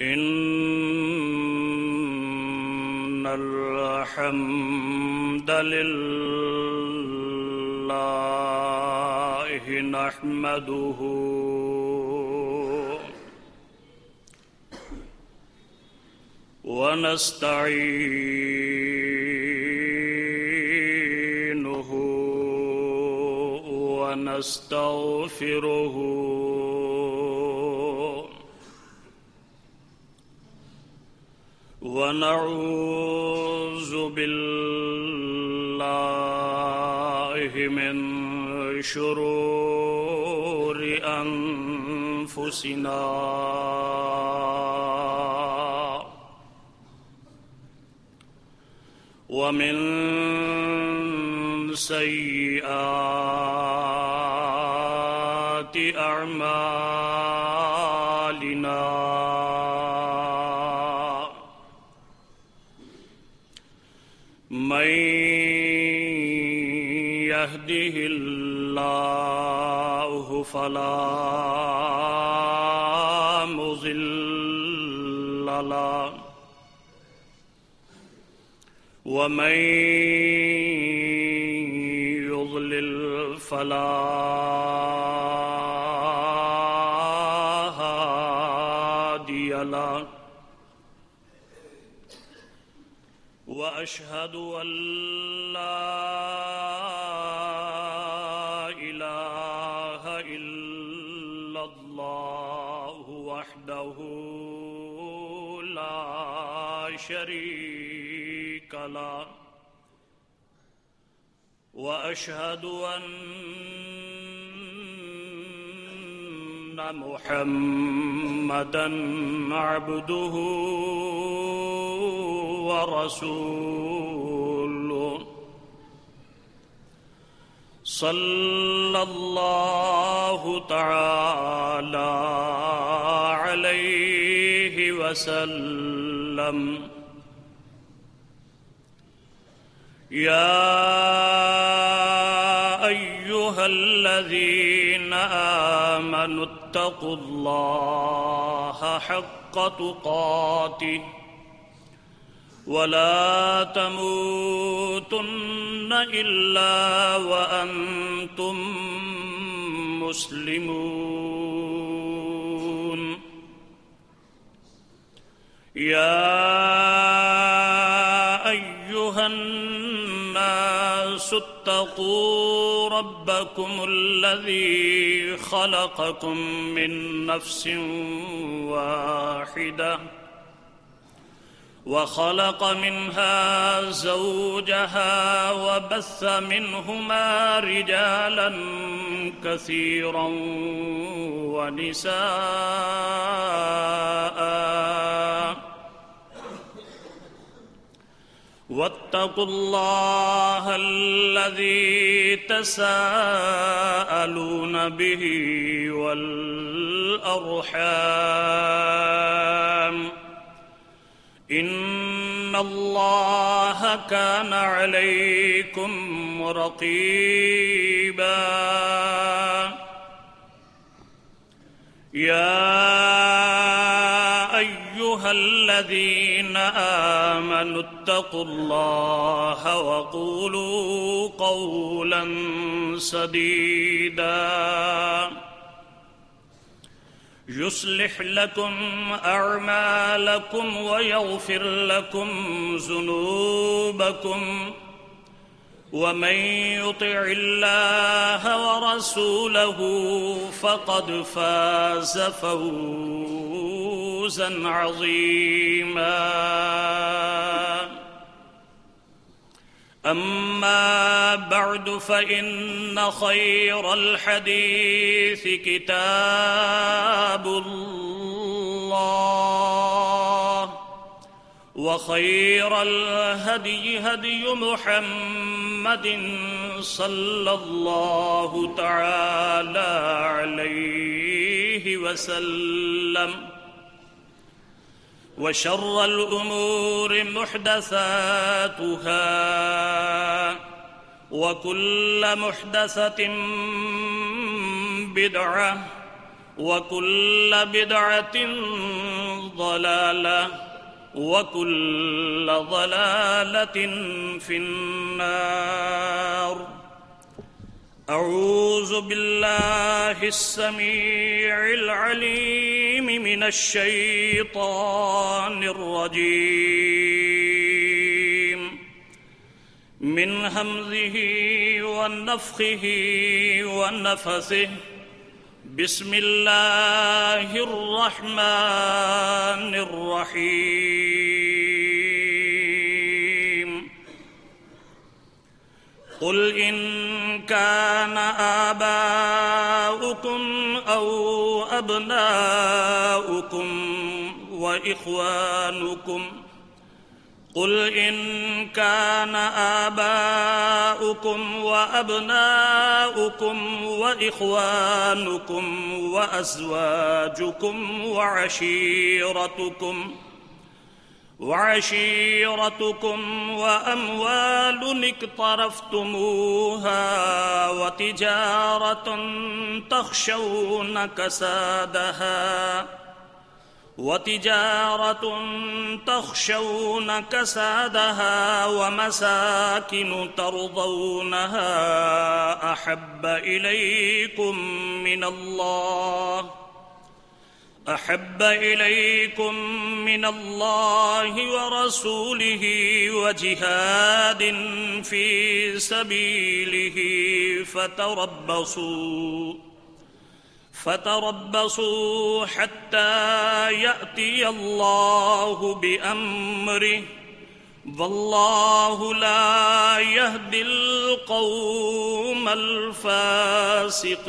إن الحمد لله نحمده ونستعينه ونستغفره ونعوذ بالله من شرور أنفسنا ومن سيئات أعمالنا من يهده الله فلا مضل له ومن يضلل فلا هادي له وأشهد أن لا إله إلا الله وحده لا شريك له وأشهد أن محمدًا عبده ورسوله صلى الله تعالى عليه وسلم يا أيها الذين آمنوا اتقوا الله حق تقاته ولا تموتن إلا وأنتم مسلمون يا أيها الناس اتقوا ربكم الذي خلقكم من نفس واحدة وخلق منها زوجها وبث منهما رجالا كثيرا ونساء واتقوا الله الذي تساءلون به والأرحام إن الله كان عليكم رقيبا يا أيها الذين آمنوا اتقوا الله وقولوا قولا سديدا يصلح لكم أعمالكم ويغفر لكم ذنوبكم ومن يطع الله ورسوله فقد فاز فوزا عظيما أما بعد فإن خير الحديث كتاب الله وخير الهدي هدي محمد صلى الله تعالى عليه وسلم وشر الأمور محدثاتها وكل محدثة بدعة وكل بدعة ضلالة وكل ضلالة في النار. أعوذ بالله السميع العليم من الشيطان الرجيم من همزه ونفخه ونفثه. بسم الله الرحمن الرحيم. قل إن كان آباؤكم أو أبناؤكم وإخوانكم قل إن كان آباؤكم وأبناؤكم وإخوانكم وأزواجكم وعشيرتكم وأموال اقترفتموها وتجارة تخشون كسادها ومساكن ترضونها أحب إليكم من الله ورسوله وجهاد في سبيله فتربصوا حتى يأتي الله بأمره والله لا يهدي القوم الفاسقين.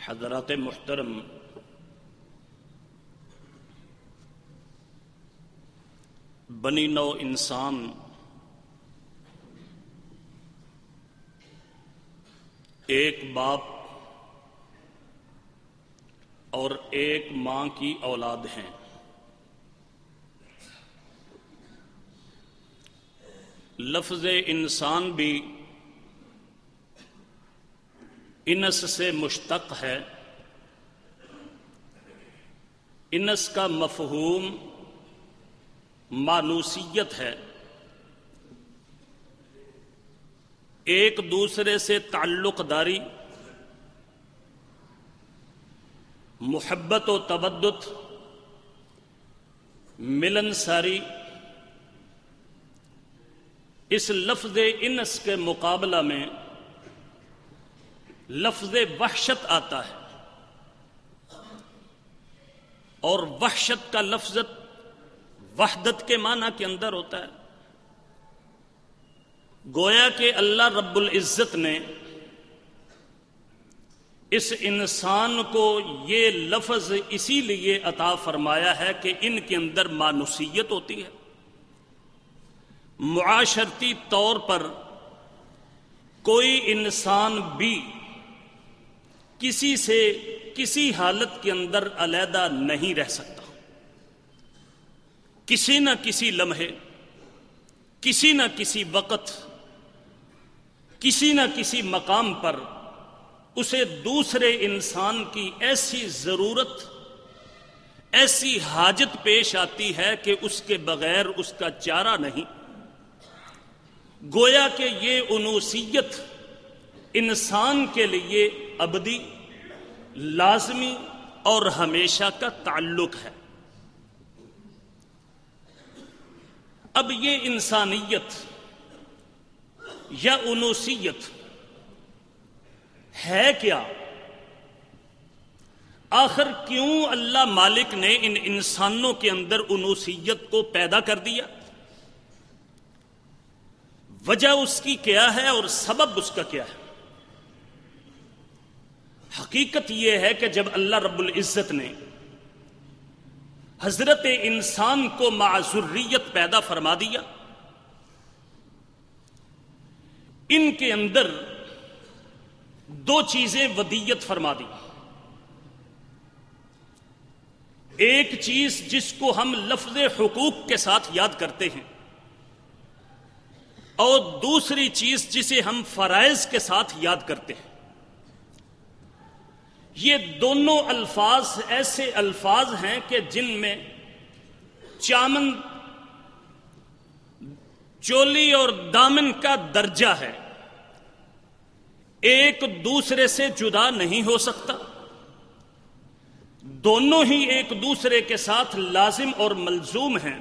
حضرات محترم، بنی نو انسان ایک باپ اور ایک ماں کی اولاد ہیں. لفظ انسان بھی انس سے مشتق ہے. انس کا مفہوم مانوسیت ہے، ایک دوسرے سے تعلق داری، محبت و تودد، ملنساری. اس لفظ انس کے مقابلہ میں لفظ وحشت آتا ہے، اور وحشت کا لفظ وحدت کے معنی کے اندر ہوتا ہے. گویا کہ اللہ رب العزت نے اس انسان کو یہ لفظ اسی لیے عطا فرمایا ہے کہ ان کے اندر مانوسیت ہوتی ہے. معاشرتی طور پر کوئی انسان بھی کسی سے کسی حالت کے اندر علیحدہ نہیں رہ سکتا. کسی نہ کسی لمحے، کسی نہ کسی وقت، کسی نہ کسی مقام پر اسے دوسرے انسان کی ایسی ضرورت، ایسی حاجت پیش آتی ہے کہ اس کے بغیر اس کا چارہ نہیں. گویا کہ یہ انوثیت انسان کے لیے ابدی، لازمی اور ہمیشہ کا تعلق ہے. اب یہ انسانیت یا انوثیت ہے کیا؟ آخر کیوں اللہ مالک نے ان انسانوں کے اندر انوثیت کو پیدا کر دیا؟ وجہ اس کی کیا ہے اور سبب اس کا کیا ہے؟ حقیقت یہ ہے کہ جب اللہ رب العزت نے حضرت انسان کو مع ذریت پیدا فرما دیا، ان کے اندر دو چیزیں ودیت فرما دی. ایک چیز جس کو ہم لفظ حقوق کے ساتھ یاد کرتے ہیں، اور دوسری چیز جسے ہم فرائض کے ساتھ یاد کرتے ہیں۔ یہ دونوں الفاظ ایسے الفاظ ہیں کہ جن میں چامن، چولی اور دامن کا درجہ ہے، ایک دوسرے سے جدا نہیں ہو سکتا، دونوں ہی ایک دوسرے کے ساتھ لازم اور ملزوم ہیں۔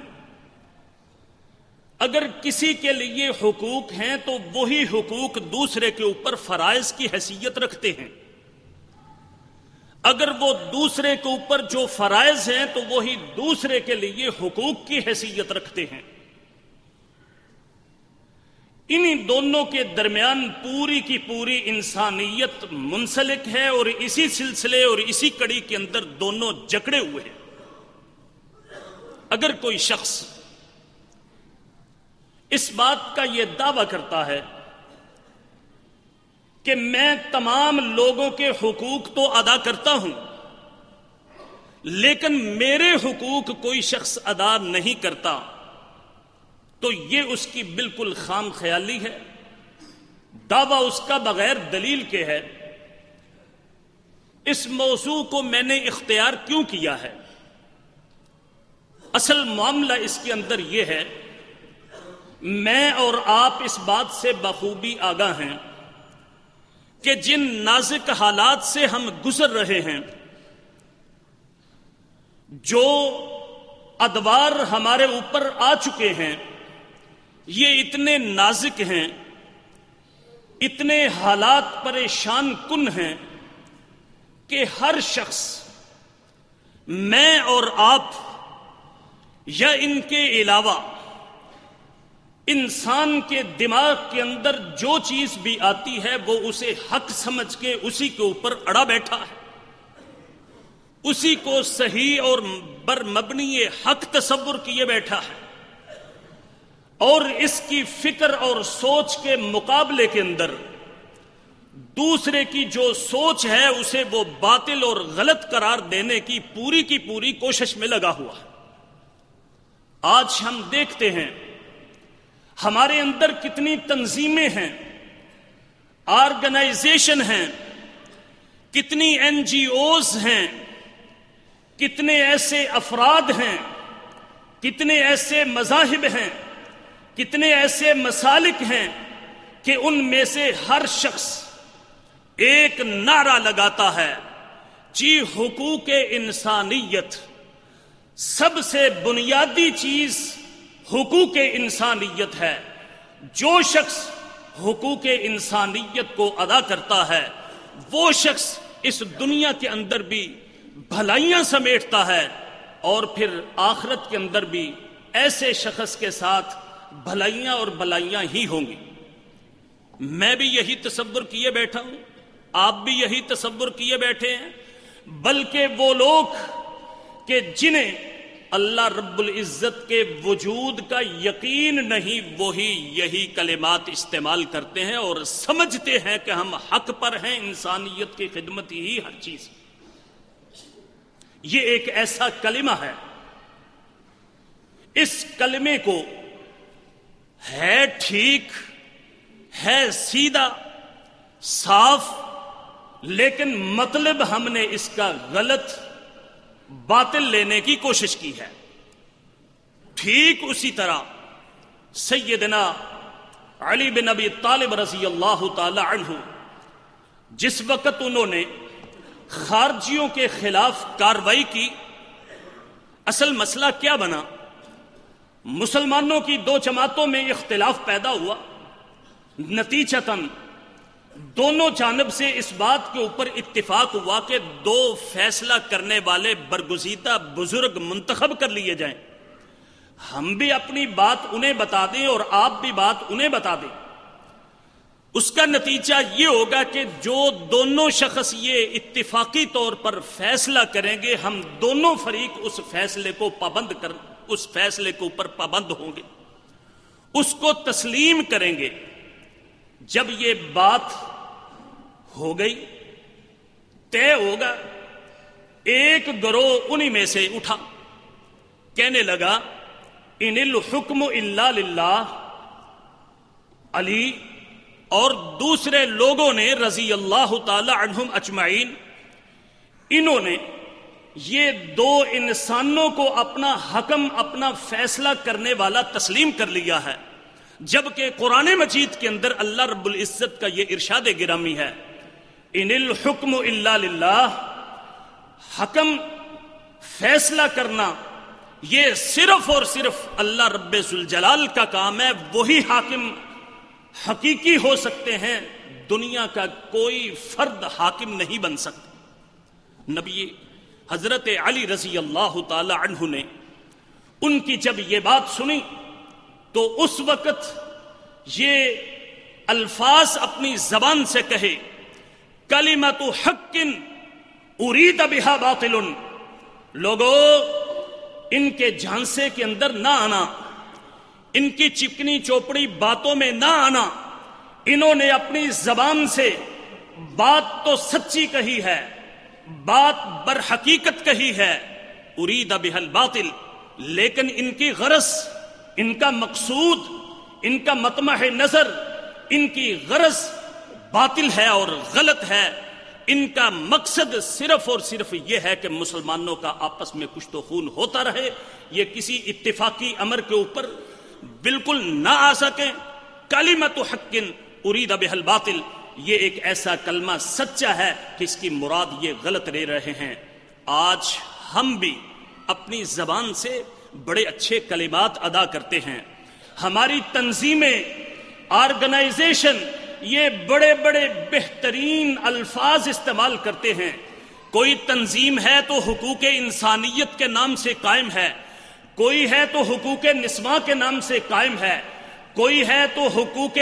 اگر کسی کے لیے حقوق ہیں تو وہی حقوق دوسرے کے اوپر فرائض کی حیثیت رکھتے ہیں، اگر وہ دوسرے کے اوپر جو فرائض ہیں تو وہی دوسرے کے لیے حقوق کی حیثیت رکھتے ہیں۔ انہی دونوں کے درمیان پوری کی پوری انسانیت منسلک ہے، اور اسی سلسلے اور اسی کڑی کے اندر دونوں جکڑے ہوئے ہیں۔ اگر کوئی شخص اس بات کا یہ دعویٰ کرتا ہے کہ میں تمام لوگوں کے حقوق تو ادا کرتا ہوں، لیکن میرے حقوق کوئی شخص ادا نہیں کرتا، تو یہ اس کی بالکل خام خیالی ہے، دعویٰ اس کا بغیر دلیل کے ہے۔ اس موضوع کو میں نے اختیار کیوں کیا ہے؟ اصل معاملہ اس کے اندر یہ ہے، میں اور آپ اس بات سے بخوبی آگاہ ہیں کہ جن نازک حالات سے ہم گزر رہے ہیں، جو ادوار ہمارے اوپر آ چکے ہیں، یہ اتنے نازک ہیں، اتنے حالات پریشان کن ہیں کہ ہر شخص، میں اور آپ یا ان کے علاوہ انسان کے دماغ کے اندر جو چیز بھی آتی ہے وہ اسے حق سمجھ کے اسی کے اوپر اڑا بیٹھا ہے، اسی کو صحیح اور بر مبنی حق تصور کیے بیٹھا ہے، اور اس کی فکر اور سوچ کے مقابلے کے اندر دوسرے کی جو سوچ ہے اسے وہ باطل اور غلط قرار دینے کی پوری کوشش میں لگا ہوا ہے۔ آج ہم دیکھتے ہیں ہمارے اندر کتنی تنظیمیں ہیں، آرگنائزیشن ہیں، کتنی این جی اوز ہیں، کتنے ایسے افراد ہیں، کتنے ایسے مذاہب ہیں، کتنے ایسے مسالک ہیں کہ ان میں سے ہر شخص ایک نعرہ لگاتا ہے، جی حقوق انسانیت، سب سے بنیادی چیز حقوق انسانیت ہے۔ جو شخص حقوق انسانیت کو ادا کرتا ہے وہ شخص اس دنیا کے اندر بھی بھلائیاں سمیٹتا ہے، اور پھر آخرت کے اندر بھی ایسے شخص کے ساتھ بھلائیاں اور بلائیاں ہی ہوں گی۔ میں بھی یہی تصور کیے بیٹھا ہوں، آپ بھی یہی تصور کیے بیٹھے ہیں، بلکہ وہ لوگ کہ جنہیں اللہ رب العزت کے وجود کا یقین نہیں، وہی یہی کلمات استعمال کرتے ہیں اور سمجھتے ہیں کہ ہم حق پر ہیں، انسانیت کی خدمت ہی ہر چیز۔ یہ ایک ایسا کلمہ ہے، اس کلمے کو ہے ٹھیک، ہے سیدھا صاف، لیکن مطلب ہم نے اس کا غلط باطل لینے کی کوشش کی ہے۔ ٹھیک اسی طرح سیدنا علی بن ابی طالب رضی اللہ تعالی عنہ جس وقت انہوں نے خارجیوں کے خلاف کارروائی کی، اصل مسئلہ کیا بنا؟ مسلمانوں کی دو جماعتوں میں اختلاف پیدا ہوا، نتیجتاً دونوں جانب سے اس بات کے اوپر اتفاق ہوا کہ دو فیصلہ کرنے والے برگزیدہ بزرگ منتخب کر لیے جائیں، ہم بھی اپنی بات انہیں بتا دیں اور آپ بھی بات انہیں بتا دیں۔ اس کا نتیجہ یہ ہوگا کہ جو دونوں شخص یہ اتفاقی طور پر فیصلہ کریں گے، ہم دونوں فریق اس فیصلے کو اس فیصلے کے اوپر پابند ہوں گے، اس کو تسلیم کریں گے۔ جب یہ بات ہو گئی، طے ہوگا، ایک گروہ انہی میں سے اٹھا، کہنے لگا ان الحکم الا للہ، علی اور دوسرے لوگوں نے رضی اللہ تعالی عنہم اجمعین، انہوں نے یہ دو انسانوں کو اپنا حکم، اپنا فیصلہ کرنے والا تسلیم کر لیا ہے، جبکہ قرآن مجید کے اندر اللہ رب العزت کا یہ ارشاد گرامی ہے ان الحکم الا للہ، حکم فیصلہ کرنا یہ صرف اور صرف اللہ رب ذوالجلال کا کام ہے، وہی حاکم حقیقی ہو سکتے ہیں، دنیا کا کوئی فرد حاکم نہیں بن سکتا۔ نبی حضرت علی رضی اللہ تعالی عنہ نے ان کی جب یہ بات سنی تو اس وقت یہ الفاظ اپنی زبان سے کہے، کلمۃ حق ارید بہا باطل، لوگوں ان کے جھانسے کے اندر نہ آنا، ان کی چکنی چوپڑی باتوں میں نہ آنا، انہوں نے اپنی زبان سے بات تو سچی کہی ہے، بات برحقیقت کہی ہے، ارید بہا الباطل، لیکن ان کی غرض، ان کا مقصود، ان کا مطمع نظر، ان کی غرض باطل ہے اور غلط ہے۔ ان کا مقصد صرف اور صرف یہ ہے کہ مسلمانوں کا آپس میں کچھ تو خون ہوتا رہے، یہ کسی اتفاقی امر کے اوپر بالکل نہ آ سکیں۔ کلمۃ حق ارید بہا الباطل، یہ ایک ایسا کلمہ سچا ہے کہ اس کی مراد یہ غلط لے رہے ہیں۔ آج ہم بھی اپنی زبان سے بڑے اچھے کلمات ادا کرتے ہیں، ہماری تنظیمیں، آرگنائزیشن یہ بڑے بڑے بہترین الفاظ استعمال کرتے ہیں۔ کوئی تنظیم ہے تو حقوق انسانیت کے نام سے قائم ہے، کوئی ہے تو حقوق نسواں کے نام سے قائم ہے، کوئی ہے تو حقوق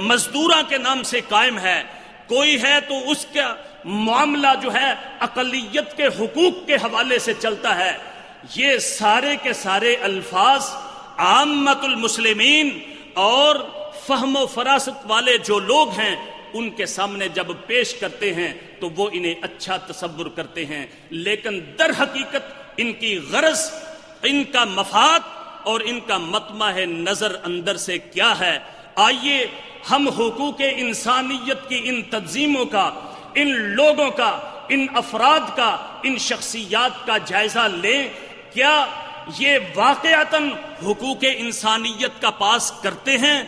مزدوراں کے نام سے قائم ہے، کوئی ہے تو اس کا معاملہ جو ہے اقلیت کے حقوق کے حوالے سے چلتا ہے۔ یہ سارے کے سارے الفاظ عامت المسلمین اور فہم و فراست والے جو لوگ ہیں ان کے سامنے جب پیش کرتے ہیں تو وہ انہیں اچھا تصور کرتے ہیں، لیکن در حقیقت ان کی غرض، ان کا مفاد اور ان کا مطمع نظر اندر سے کیا ہے۔ آئیے ہم حقوق انسانیت کی ان تنظیموں کا، ان لوگوں کا، ان افراد کا، ان شخصیات کا جائزہ لیں، کیا یہ واقعتاً حقوق انسانیت کا پاس کرتے ہیں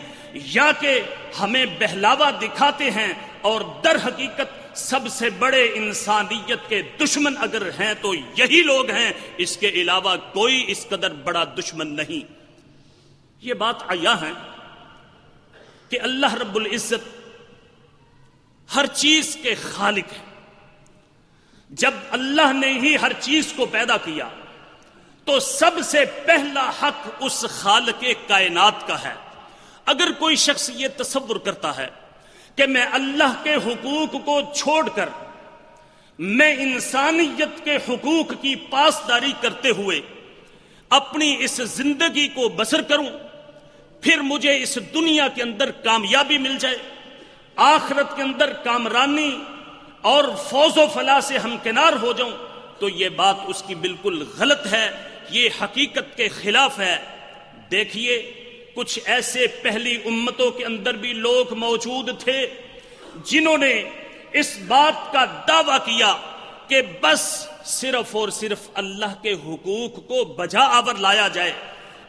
یا کہ ہمیں بہلاوا دکھاتے ہیں، اور در حقیقت سب سے بڑے انسانیت کے دشمن اگر ہیں تو یہی لوگ ہیں، اس کے علاوہ کوئی اس قدر بڑا دشمن نہیں۔ یہ بات عیاں ہے کہ اللہ رب العزت ہر چیز کے خالق ہے۔ جب اللہ نے ہی ہر چیز کو پیدا کیا تو سب سے پہلا حق اس خالق کائنات کا ہے۔ اگر کوئی شخص یہ تصور کرتا ہے کہ میں اللہ کے حقوق کو چھوڑ کر میں انسانیت کے حقوق کی پاسداری کرتے ہوئے اپنی اس زندگی کو بسر کروں، پھر مجھے اس دنیا کے اندر کامیابی مل جائے، آخرت کے اندر کامرانی اور فوز و فلاح سے ہمکنار ہو جاؤں، تو یہ بات اس کی بالکل غلط ہے، یہ حقیقت کے خلاف ہے۔ دیکھیے کچھ ایسے پہلی امتوں کے اندر بھی لوگ موجود تھے جنہوں نے اس بات کا دعویٰ کیا کہ بس صرف اور صرف اللہ کے حقوق کو بجا آور لایا جائے،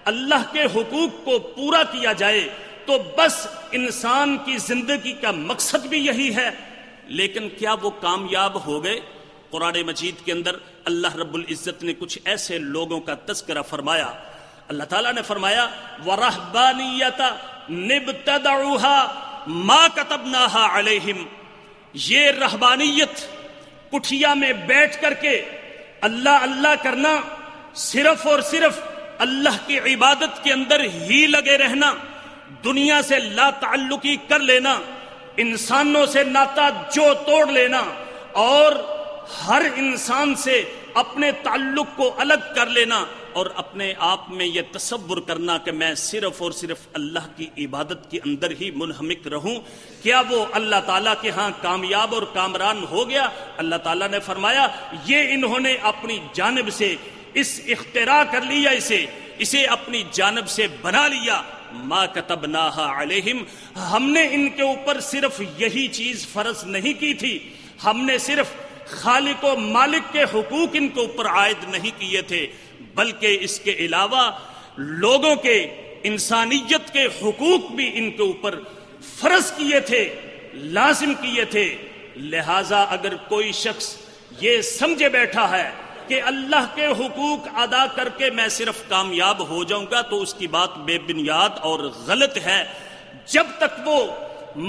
اللہ کے حقوق کو پورا کیا جائے تو بس انسان کی زندگی کا مقصد بھی یہی ہے۔ لیکن کیا وہ کامیاب ہو گئے؟ قرآن مجید کے اندر اللہ رب العزت نے کچھ ایسے لوگوں کا تذکرہ فرمایا۔ اللہ تعالیٰ نے فرمایا وَرَهْبَانِيَّةَ نِبْتَدَعُوهَا مَا كَتَبْنَاهَا عَلَيْهِمْ، یہ رہبانیت، کٹھیا میں بیٹھ کر کے اللہ اللہ کرنا، صرف اور صرف اللہ کی عبادت کے اندر ہی لگے رہنا، دنیا سے لا تعلقی کر لینا، انسانوں سے ناتا جو توڑ لینا اور ہر انسان سے اپنے تعلق کو الگ کر لینا اور اپنے آپ میں یہ تصور کرنا کہ میں صرف اور صرف اللہ کی عبادت کے اندر ہی منہمک رہوں، کیا وہ اللہ تعالیٰ کے ہاں کامیاب اور کامران ہو گیا؟ اللہ تعالیٰ نے فرمایا یہ انہوں نے اپنی جانب سے اس اختراع کر لیا، اسے اپنی جانب سے بنا لیا۔ ما کتبناها علیہم، ہم نے ان کے اوپر صرف یہی چیز فرض نہیں کی تھی، ہم نے صرف خالق و مالک کے حقوق ان کے اوپر عائد نہیں کیے تھے، بلکہ اس کے علاوہ لوگوں کے، انسانیت کے حقوق بھی ان کے اوپر فرض کیے تھے، لازم کیے تھے۔ لہٰذا اگر کوئی شخص یہ سمجھے بیٹھا ہے کہ اللہ کے حقوق ادا کر کے میں صرف کامیاب ہو جاؤں گا تو اس کی بات بے بنیاد اور غلط ہے۔ جب تک وہ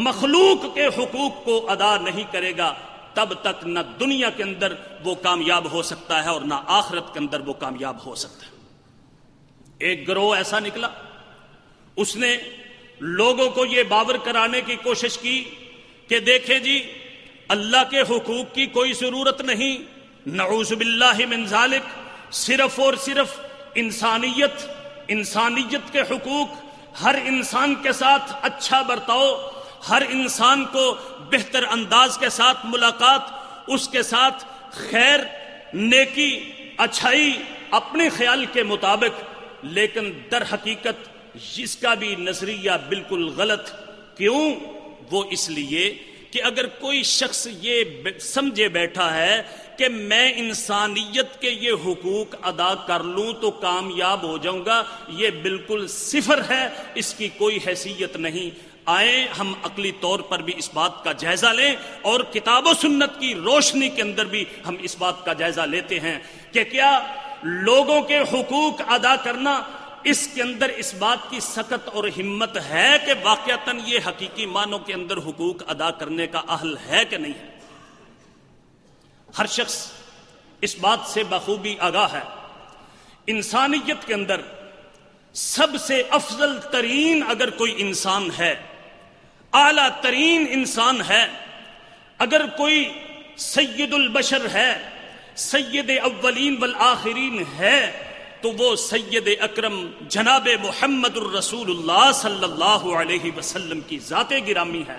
مخلوق کے حقوق کو ادا نہیں کرے گا تب تک نہ دنیا کے اندر وہ کامیاب ہو سکتا ہے اور نہ آخرت کے اندر وہ کامیاب ہو سکتا ہے۔ ایک گروہ ایسا نکلا، اس نے لوگوں کو یہ باور کرانے کی کوشش کی کہ دیکھیں جی اللہ کے حقوق کی کوئی ضرورت نہیں، نعوذ باللہ من ذالک، صرف اور صرف انسانیت کے حقوق، ہر انسان کے ساتھ اچھا برتاؤ، ہر انسان کو بہتر انداز کے ساتھ ملاقات، اس کے ساتھ خیر، نیکی، اچھائی اپنے خیال کے مطابق، لیکن در حقیقت اس کا بھی نظریہ بالکل غلط۔ کیوں؟ وہ اس لیے کہ اگر کوئی شخص یہ سمجھے بیٹھا ہے کہ میں انسانیت کے یہ حقوق ادا کر لوں تو کامیاب ہو جاؤں گا، یہ بالکل صفر ہے، اس کی کوئی حیثیت نہیں۔ آئیں ہم عقلی طور پر بھی اس بات کا جائزہ لیں اور کتاب و سنت کی روشنی کے اندر بھی ہم اس بات کا جائزہ لیتے ہیں کہ کیا لوگوں کے حقوق ادا کرنا، اس کے اندر اس بات کی سخت اور ہمت ہے کہ واقعتاً یہ حقیقی معنوں کے اندر حقوق ادا کرنے کا اہل ہے کہ نہیں ہے؟ ہر شخص اس بات سے بخوبی آگاہ ہے، انسانیت کے اندر سب سے افضل ترین اگر کوئی انسان ہے، اعلیٰ ترین انسان ہے، اگر کوئی سید البشر ہے، سید اولین والآخرین ہے، تو وہ سید اکرم جناب محمد الرسول اللہ صلی اللہ علیہ وسلم کی ذات گرامی ہے۔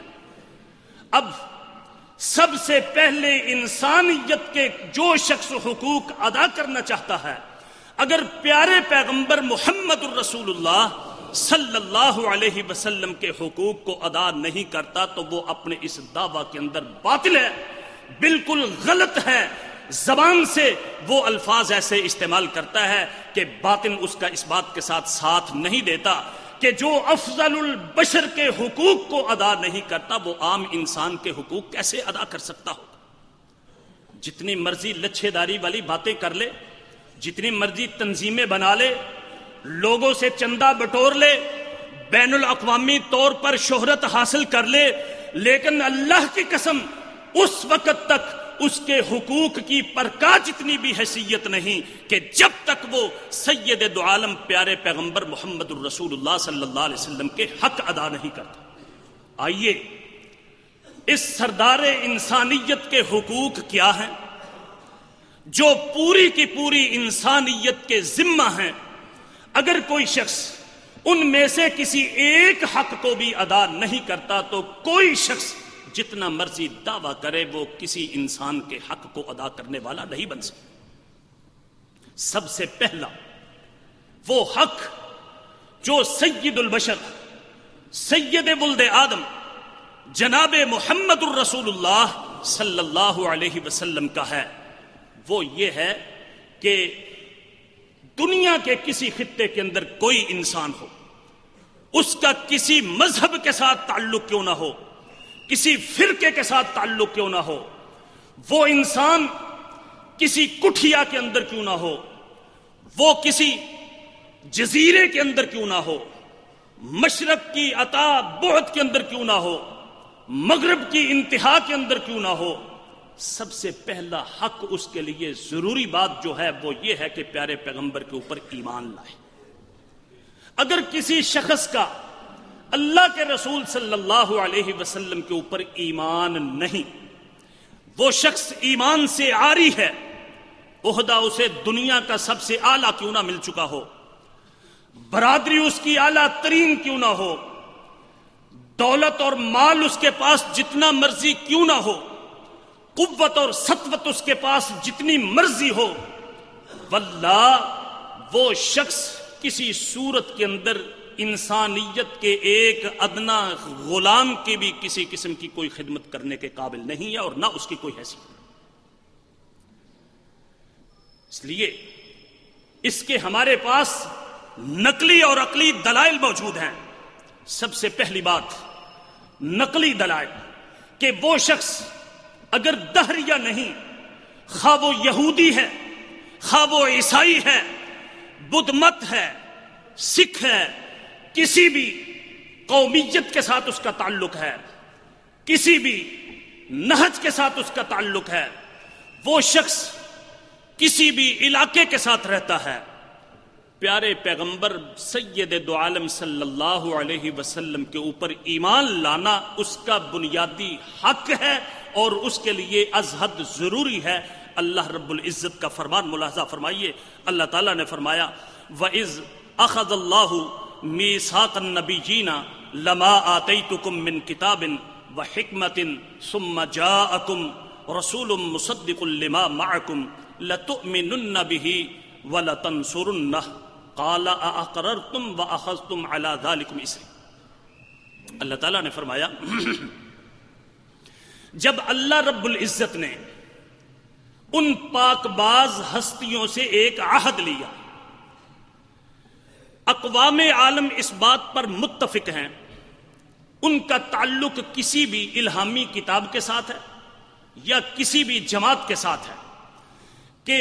اب سب سے پہلے انسانیت کے جو شخص حقوق ادا کرنا چاہتا ہے، اگر پیارے پیغمبر محمد الرسول اللہ صلی اللہ علیہ وسلم کے حقوق کو ادا نہیں کرتا تو وہ اپنے اس دعویٰ کے اندر باطل ہے، بالکل غلط ہے۔ زبان سے وہ الفاظ ایسے استعمال کرتا ہے کہ باطن اس کا اس بات کے ساتھ نہیں دیتا کہ جو افضل البشر کے حقوق کو ادا نہیں کرتا وہ عام انسان کے حقوق کیسے ادا کر سکتا ہو؟ جتنی مرضی لچھے داری والی باتیں کر لے، جتنی مرضی تنظیمیں بنا لے، لوگوں سے چندہ بٹور لے، بین الاقوامی طور پر شہرت حاصل کر لے، لیکن اللہ کی قسم اس وقت تک اس کے حقوق کی پرکا جتنی بھی حیثیت نہیں کہ جب تک وہ سید دو عالم پیارے پیغمبر محمد الرسول اللہ صلی اللہ علیہ وسلم کے حق ادا نہیں کرتا۔ آئیے اس سردار انسانیت کے حقوق کیا ہیں جو پوری کی پوری انسانیت کے ذمہ ہیں۔ اگر کوئی شخص ان میں سے کسی ایک حق کو بھی ادا نہیں کرتا تو کوئی شخص جتنا مرضی دعویٰ کرے وہ کسی انسان کے حق کو ادا کرنے والا نہیں بن سکتا۔ سب سے پہلا وہ حق جو سید البشر، سید ولد آدم، جناب محمد الرسول اللہ صلی اللہ علیہ وسلم کا ہے، وہ یہ ہے کہ دنیا کے کسی خطے کے اندر کوئی انسان ہو، اس کا کسی مذہب کے ساتھ تعلق کیوں نہ ہو، کسی فرقے کے ساتھ تعلق کیوں نہ ہو، وہ انسان کسی کٹھیا کے اندر کیوں نہ ہو، وہ کسی جزیرے کے اندر کیوں نہ ہو، مشرق کی عطا بعد کے اندر کیوں نہ ہو، مغرب کی انتہا کے اندر کیوں نہ ہو، سب سے پہلا حق اس کے لیے ضروری بات جو ہے وہ یہ ہے کہ پیارے پیغمبر کے اوپر ایمان لائے۔ اگر کسی شخص کا اللہ کے رسول صلی اللہ علیہ وسلم کے اوپر ایمان نہیں، وہ شخص ایمان سے عاری ہے، عہدہ اسے دنیا کا سب سے اعلیٰ کیوں نہ مل چکا ہو، برادری اس کی اعلیٰ ترین کیوں نہ ہو، دولت اور مال اس کے پاس جتنا مرضی کیوں نہ ہو، قوت اور سطوت اس کے پاس جتنی مرضی ہو، واللہ وہ شخص کسی صورت کے اندر انسانیت کے ایک ادنا غلام کی بھی کسی قسم کی کوئی خدمت کرنے کے قابل نہیں ہے، اور نہ اس کی کوئی حیثیت۔ اس لیے اس کے ہمارے پاس نقلی اور عقلی دلائل موجود ہیں۔ سب سے پہلی بات نقلی دلائل کہ وہ شخص اگر دہریہ نہیں، خواہ وہ یہودی ہے، خواہ وہ عیسائی ہے، بدھ مت ہے، سکھ ہے، کسی بھی قومیت کے ساتھ اس کا تعلق ہے، کسی بھی نہج کے ساتھ اس کا تعلق ہے، وہ شخص کسی بھی علاقے کے ساتھ رہتا ہے، پیارے پیغمبر سید دو عالم صلی اللہ علیہ وسلم کے اوپر ایمان لانا اس کا بنیادی حق ہے اور اس کے لیے از حد ضروری ہے۔ اللہ رب العزت کا فرمان ملاحظہ فرمائیے، اللہ تعالیٰ نے فرمایا وَإِذْ أَخَذَ اللَّهُ مِيثَاقَ النَّبِيِّينَ لَمَا آتَيْتُكُم مِّن كِتَابٍ وَحِكْمَةٍ ثُمَّ جَاءَكُمْ رَسُولٌ مُصَدِّقٌ لِّمَا مَعَكُمْ لَتُؤْمِنُنَّ بِهِ وَلَتَنصُرُنَّهُ قَالَ أَأَقْرَرْتُمْ وَأَخَذْتُمْ عَلَى ذَلِكُمْ إِصْرِي۔ اللہ تعالیٰ نے فرمایا جب اللہ رب العزت نے ان پاک باز ہستیوں سے ایک عہد لیا، اقوام عالم اس بات پر متفق ہیں، ان کا تعلق کسی بھی الہامی کتاب کے ساتھ ہے یا کسی بھی جماعت کے ساتھ ہے، کہ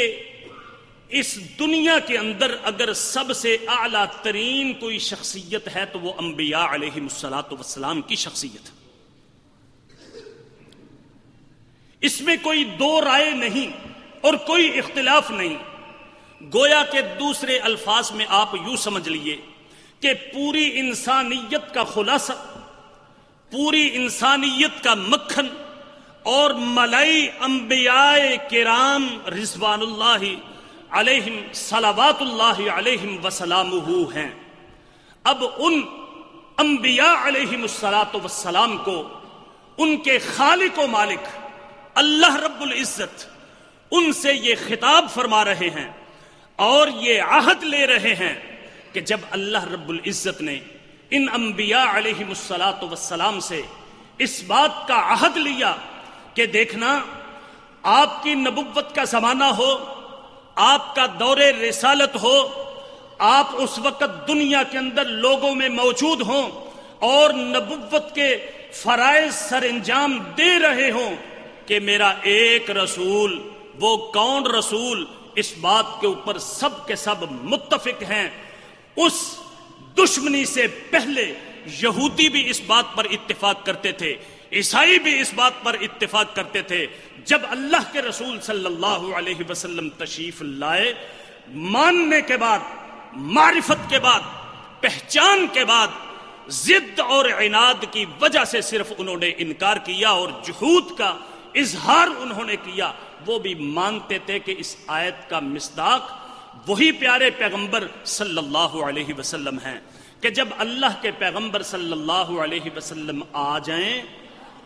اس دنیا کے اندر اگر سب سے اعلیٰ ترین کوئی شخصیت ہے تو وہ انبیاء علیہم السلام کی شخصیت ہے۔ اس میں کوئی دو رائے نہیں اور کوئی اختلاف نہیں۔ گویا کہ دوسرے الفاظ میں آپ یوں سمجھ لیے کہ پوری انسانیت کا خلاصہ، پوری انسانیت کا مکھن اور ملائی انبیاء کرام رضوان اللہ علیہم صلوات اللہ علیہم وسلامہ ہیں۔ اب ان انبیاء علیہم السلام کو ان کے خالق و مالک اللہ رب العزت ان سے یہ خطاب فرما رہے ہیں اور یہ عہد لے رہے ہیں کہ جب اللہ رب العزت نے ان انبیاء علیہم السلام سے اس بات کا عہد لیا کہ دیکھنا آپ کی نبوت کا زمانہ ہو، آپ کا دور رسالت ہو، آپ اس وقت دنیا کے اندر لوگوں میں موجود ہوں اور نبوت کے فرائض سر انجام دے رہے ہوں کہ میرا ایک رسول، وہ کون رسول، اس بات کے اوپر سب کے سب متفق ہیں۔ اس دشمنی سے پہلے یہودی بھی اس بات پر اتفاق کرتے تھے، عیسائی بھی اس بات پر اتفاق کرتے تھے۔ جب اللہ کے رسول صلی اللہ علیہ وسلم تشریف لائے، ماننے کے بعد، معرفت کے بعد، پہچان کے بعد، ضد اور عناد کی وجہ سے صرف انہوں نے انکار کیا اور جحود کا اظہار انہوں نے کیا۔ وہ بھی مانتے تھے کہ اس آیت کا مصداق وہی پیارے پیغمبر صلی اللہ علیہ وسلم ہیں کہ جب اللہ کے پیغمبر صلی اللہ علیہ وسلم آ جائیں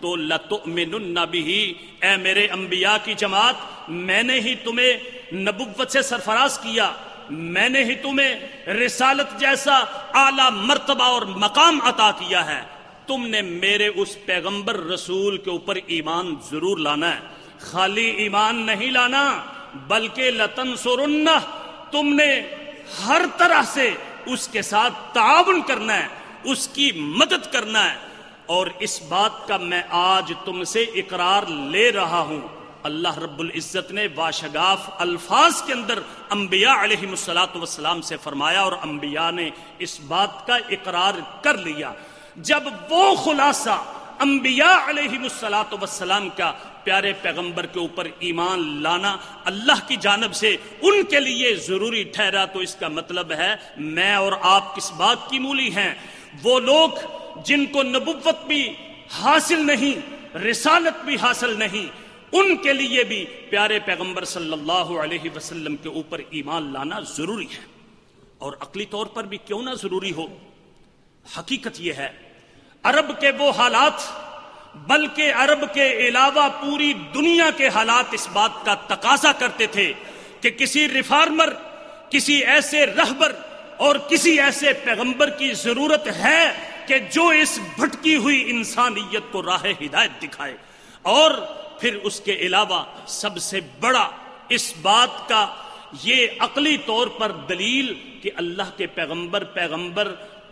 تو لَتُؤْمِنُنَّ بِهِ، اے میرے انبیاء کی جماعت، میں نے ہی تمہیں نبوت سے سرفراز کیا، میں نے ہی تمہیں رسالت جیسا اعلیٰ مرتبہ اور مقام عطا کیا ہے، تم نے میرے اس پیغمبر رسول کے اوپر ایمان ضرور لانا ہے، خالی ایمان نہیں لانا بلکہ لَتَنْصُرُنَّ، تم نے ہر طرح سے اس کے ساتھ تعاون کرنا ہے، اس کی مدد کرنا ہے، اور اس بات کا میں آج تم سے اقرار لے رہا ہوں۔ اللہ رب العزت نے واشگاف الفاظ کے اندر انبیاء علیہم السلام سے فرمایا اور انبیاء نے اس بات کا اقرار کر لیا۔ جب وہ خلاصہ انبیاء علیہم السلام کا پیارے پیغمبر کے اوپر ایمان لانا اللہ کی جانب سے ان کے لیے ضروری ٹھہرا، تو اس کا مطلب ہے میں اور آپ کس بات کی مولی ہیں؟ وہ لوگ جن کو نبوت بھی حاصل نہیں، رسالت بھی حاصل نہیں، ان کے لیے بھی پیارے پیغمبر صلی اللہ علیہ وسلم کے اوپر ایمان لانا ضروری ہے۔ اور عقلی طور پر بھی کیوں نہ ضروری ہو، حقیقت یہ ہے عرب کے وہ حالات، بلکہ عرب کے علاوہ پوری دنیا کے حالات اس بات کا تقاضا کرتے تھے کہ کسی ریفارمر، کسی ایسے رہبر اور کسی ایسے پیغمبر کی ضرورت ہے کہ جو اس بھٹکی ہوئی انسانیت کو راہ ہدایت دکھائے۔ اور پھر اس کے علاوہ سب سے بڑا اس بات کا یہ عقلی طور پر دلیل کہ اللہ کے پیغمبر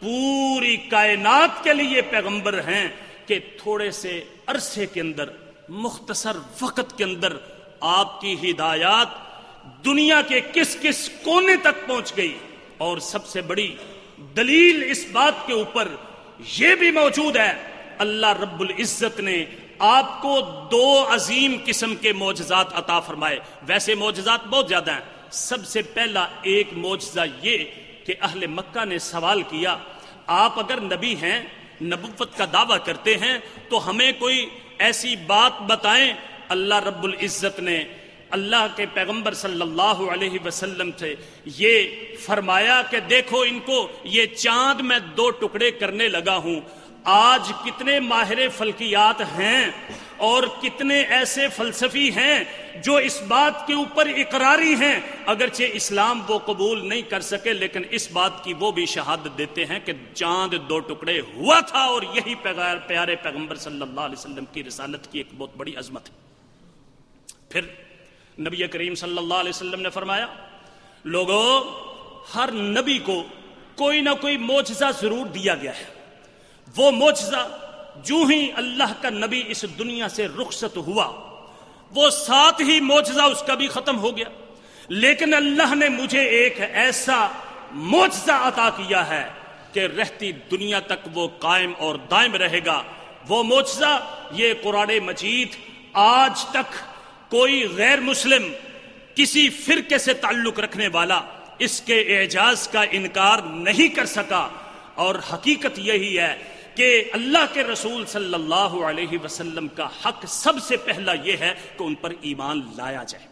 پوری کائنات کے لیے پیغمبر ہیں کہ تھوڑے سے عرصے کے اندر، مختصر وقت کے اندر آپ کی ہدایات دنیا کے کس کس کونے تک پہنچ گئی۔ اور سب سے بڑی دلیل اس بات کے اوپر یہ بھی موجود ہے، اللہ رب العزت نے آپ کو 2 عظیم قسم کے معجزات عطا فرمائے۔ ویسے معجزات بہت زیادہ ہیں، سب سے پہلا ایک معجزہ یہ کہ اہل مکہ نے سوال کیا، آپ اگر نبی ہیں، نبوت کا دعویٰ کرتے ہیں تو ہمیں کوئی ایسی بات بتائیں۔ اللہ رب العزت نے اللہ کے پیغمبر صلی اللہ علیہ وسلم سے یہ فرمایا کہ دیکھو ان کو یہ چاند میں 2 ٹکڑے کرنے لگا ہوں۔ آج کتنے ماہر فلکیات ہیں اور کتنے ایسے فلسفی ہیں جو اس بات کے اوپر اقراری ہیں، اگرچہ اسلام وہ قبول نہیں کر سکے لیکن اس بات کی وہ بھی شہادت دیتے ہیں کہ چاند 2 ٹکڑے ہوا تھا، اور یہی پیارے پیغمبر صلی اللہ علیہ وسلم کی رسالت کی ایک بہت بڑی عظمت ہے۔ پھر نبی کریم صلی اللہ علیہ وسلم نے فرمایا، لوگوں، ہر نبی کو کوئی نہ کوئی معجزہ ضرور دیا گیا ہے۔ وہ معجزہ جو ہی اللہ کا نبی اس دنیا سے رخصت ہوا، وہ ساتھ ہی معجزہ اس کا بھی ختم ہو گیا۔ لیکن اللہ نے مجھے ایک ایسا معجزہ عطا کیا ہے کہ رہتی دنیا تک وہ قائم اور دائم رہے گا۔ وہ معجزہ یہ قرآن مجید آج تک کوئی غیر مسلم، کسی فرقے سے تعلق رکھنے والا اس کے اعجاز کا انکار نہیں کر سکا۔ اور حقیقت یہی ہے کہ اللہ کے رسول صلی اللہ علیہ وسلم کا حق سب سے پہلا یہ ہے کہ ان پر ایمان لایا جائے۔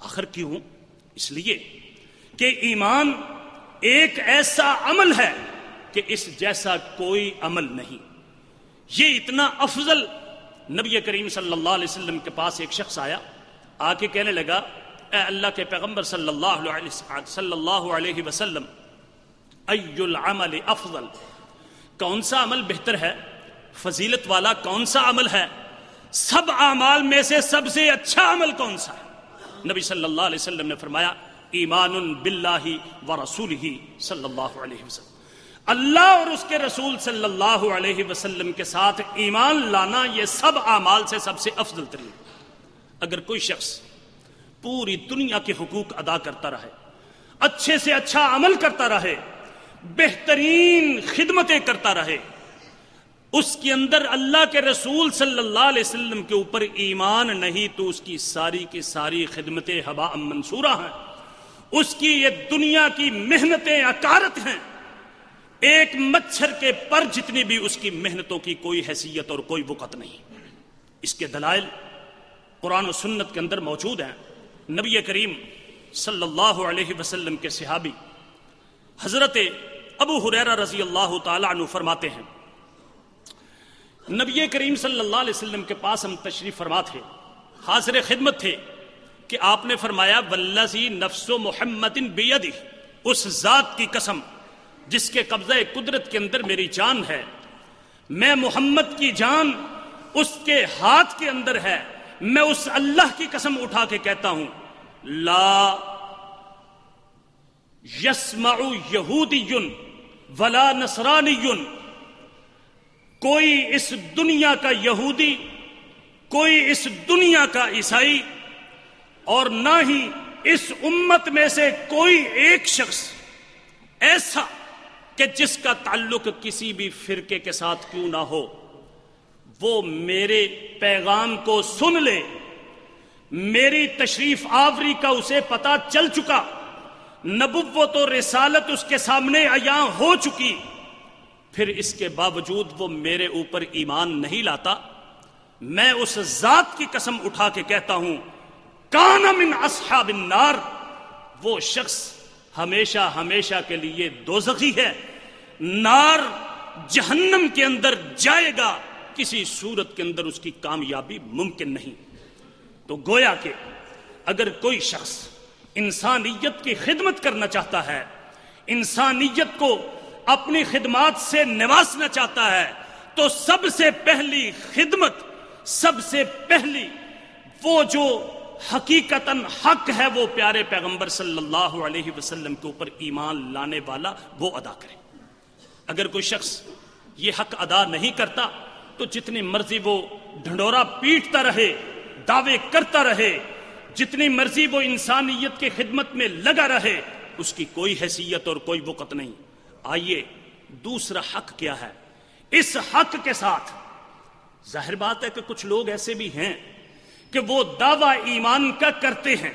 آخر کیوں؟ اس لیے کہ ایمان ایک ایسا عمل ہے کہ اس جیسا کوئی عمل نہیں۔ یہ اتنا افضل، نبی کریم صلی اللہ علیہ وسلم کے پاس ایک شخص آیا، آ کے کہنے لگا، اے اللہ کے پیغمبر صلی اللہ علیہ وسلم، ای العمل افضل، کون سا عمل بہتر ہے، فضیلت والا کون سا عمل ہے، سب اعمال میں سے سب سے اچھا عمل کون سا ہے؟ نبی صلی اللہ علیہ وسلم نے فرمایا، ایمان باللہ ورسولہ صلی اللہ علیہ وسلم، اللہ اور اس کے رسول صلی اللہ علیہ وسلم کے ساتھ ایمان لانا یہ سب اعمال سے سب سے افضل ترین۔ اگر کوئی شخص پوری دنیا کے حقوق ادا کرتا رہے، اچھے سے اچھا عمل کرتا رہے، بہترین خدمتیں کرتا رہے، اس کے اندر اللہ کے رسول صلی اللہ علیہ وسلم کے اوپر ایمان نہیں تو اس کی ساری کی ساری خدمتیں ہباء منصورہ ہیں، اس کی یہ دنیا کی محنتیں عکارت ہیں، ایک مچھر کے پر جتنی بھی اس کی محنتوں کی کوئی حیثیت اور کوئی وقت نہیں۔ اس کے دلائل قرآن و سنت کے اندر موجود ہیں۔ نبی کریم صلی اللہ علیہ وسلم کے صحابی حضرت ابو ہریرہ رضی اللہ تعالی عنہ فرماتے ہیں، نبی کریم صلی اللہ علیہ وسلم کے پاس ہم تشریف فرما تھے، حاضر خدمت تھے کہ آپ نے فرمایا، والذی نفس محمد بیدہ، اس ذات کی قسم جس کے قبضہ قدرت کے اندر میری جان ہے، میں محمد کی جان اس کے ہاتھ کے اندر ہے، میں اس اللہ کی قسم اٹھا کے کہتا ہوں، لا یسمع یہودی ولا نصرانی، کوئی اس دنیا کا یہودی، کوئی اس دنیا کا عیسائی، اور نہ ہی اس امت میں سے کوئی ایک شخص ایسا کہ جس کا تعلق کسی بھی فرقے کے ساتھ کیوں نہ ہو، وہ میرے پیغام کو سن لے، میری تشریف آوری کا اسے پتہ چل چکا، نبوت و رسالت اس کے سامنے عیاں ہو چکی، پھر اس کے باوجود وہ میرے اوپر ایمان نہیں لاتا، میں اس ذات کی قسم اٹھا کے کہتا ہوں کان من اصحاب النار، وہ شخص ہمیشہ ہمیشہ کے لیے دوزخی ہے، نار جہنم کے اندر جائے گا، کسی صورت کے اندر اس کی کامیابی ممکن نہیں۔ تو گویا کہ اگر کوئی شخص انسانیت کی خدمت کرنا چاہتا ہے، انسانیت کو اپنی خدمات سے نوازنا چاہتا ہے، تو سب سے پہلی خدمت، سب سے پہلی وہ جو حقیقتاً حق ہے وہ پیارے پیغمبر صلی اللہ علیہ وسلم کے اوپر ایمان لانے والا وہ ادا کرے۔ اگر کوئی شخص یہ حق ادا نہیں کرتا تو جتنی مرضی وہ ڈھنڈورا پیٹتا رہے، دعوے کرتا رہے، جتنی مرضی وہ انسانیت کی خدمت میں لگا رہے، اس کی کوئی حیثیت اور کوئی وقت نہیں۔ آئیے دوسرا حق کیا ہے؟ اس حق کے ساتھ ظاہر بات ہے کہ کچھ لوگ ایسے بھی ہیں کہ وہ دعویٰ ایمان کا کرتے ہیں،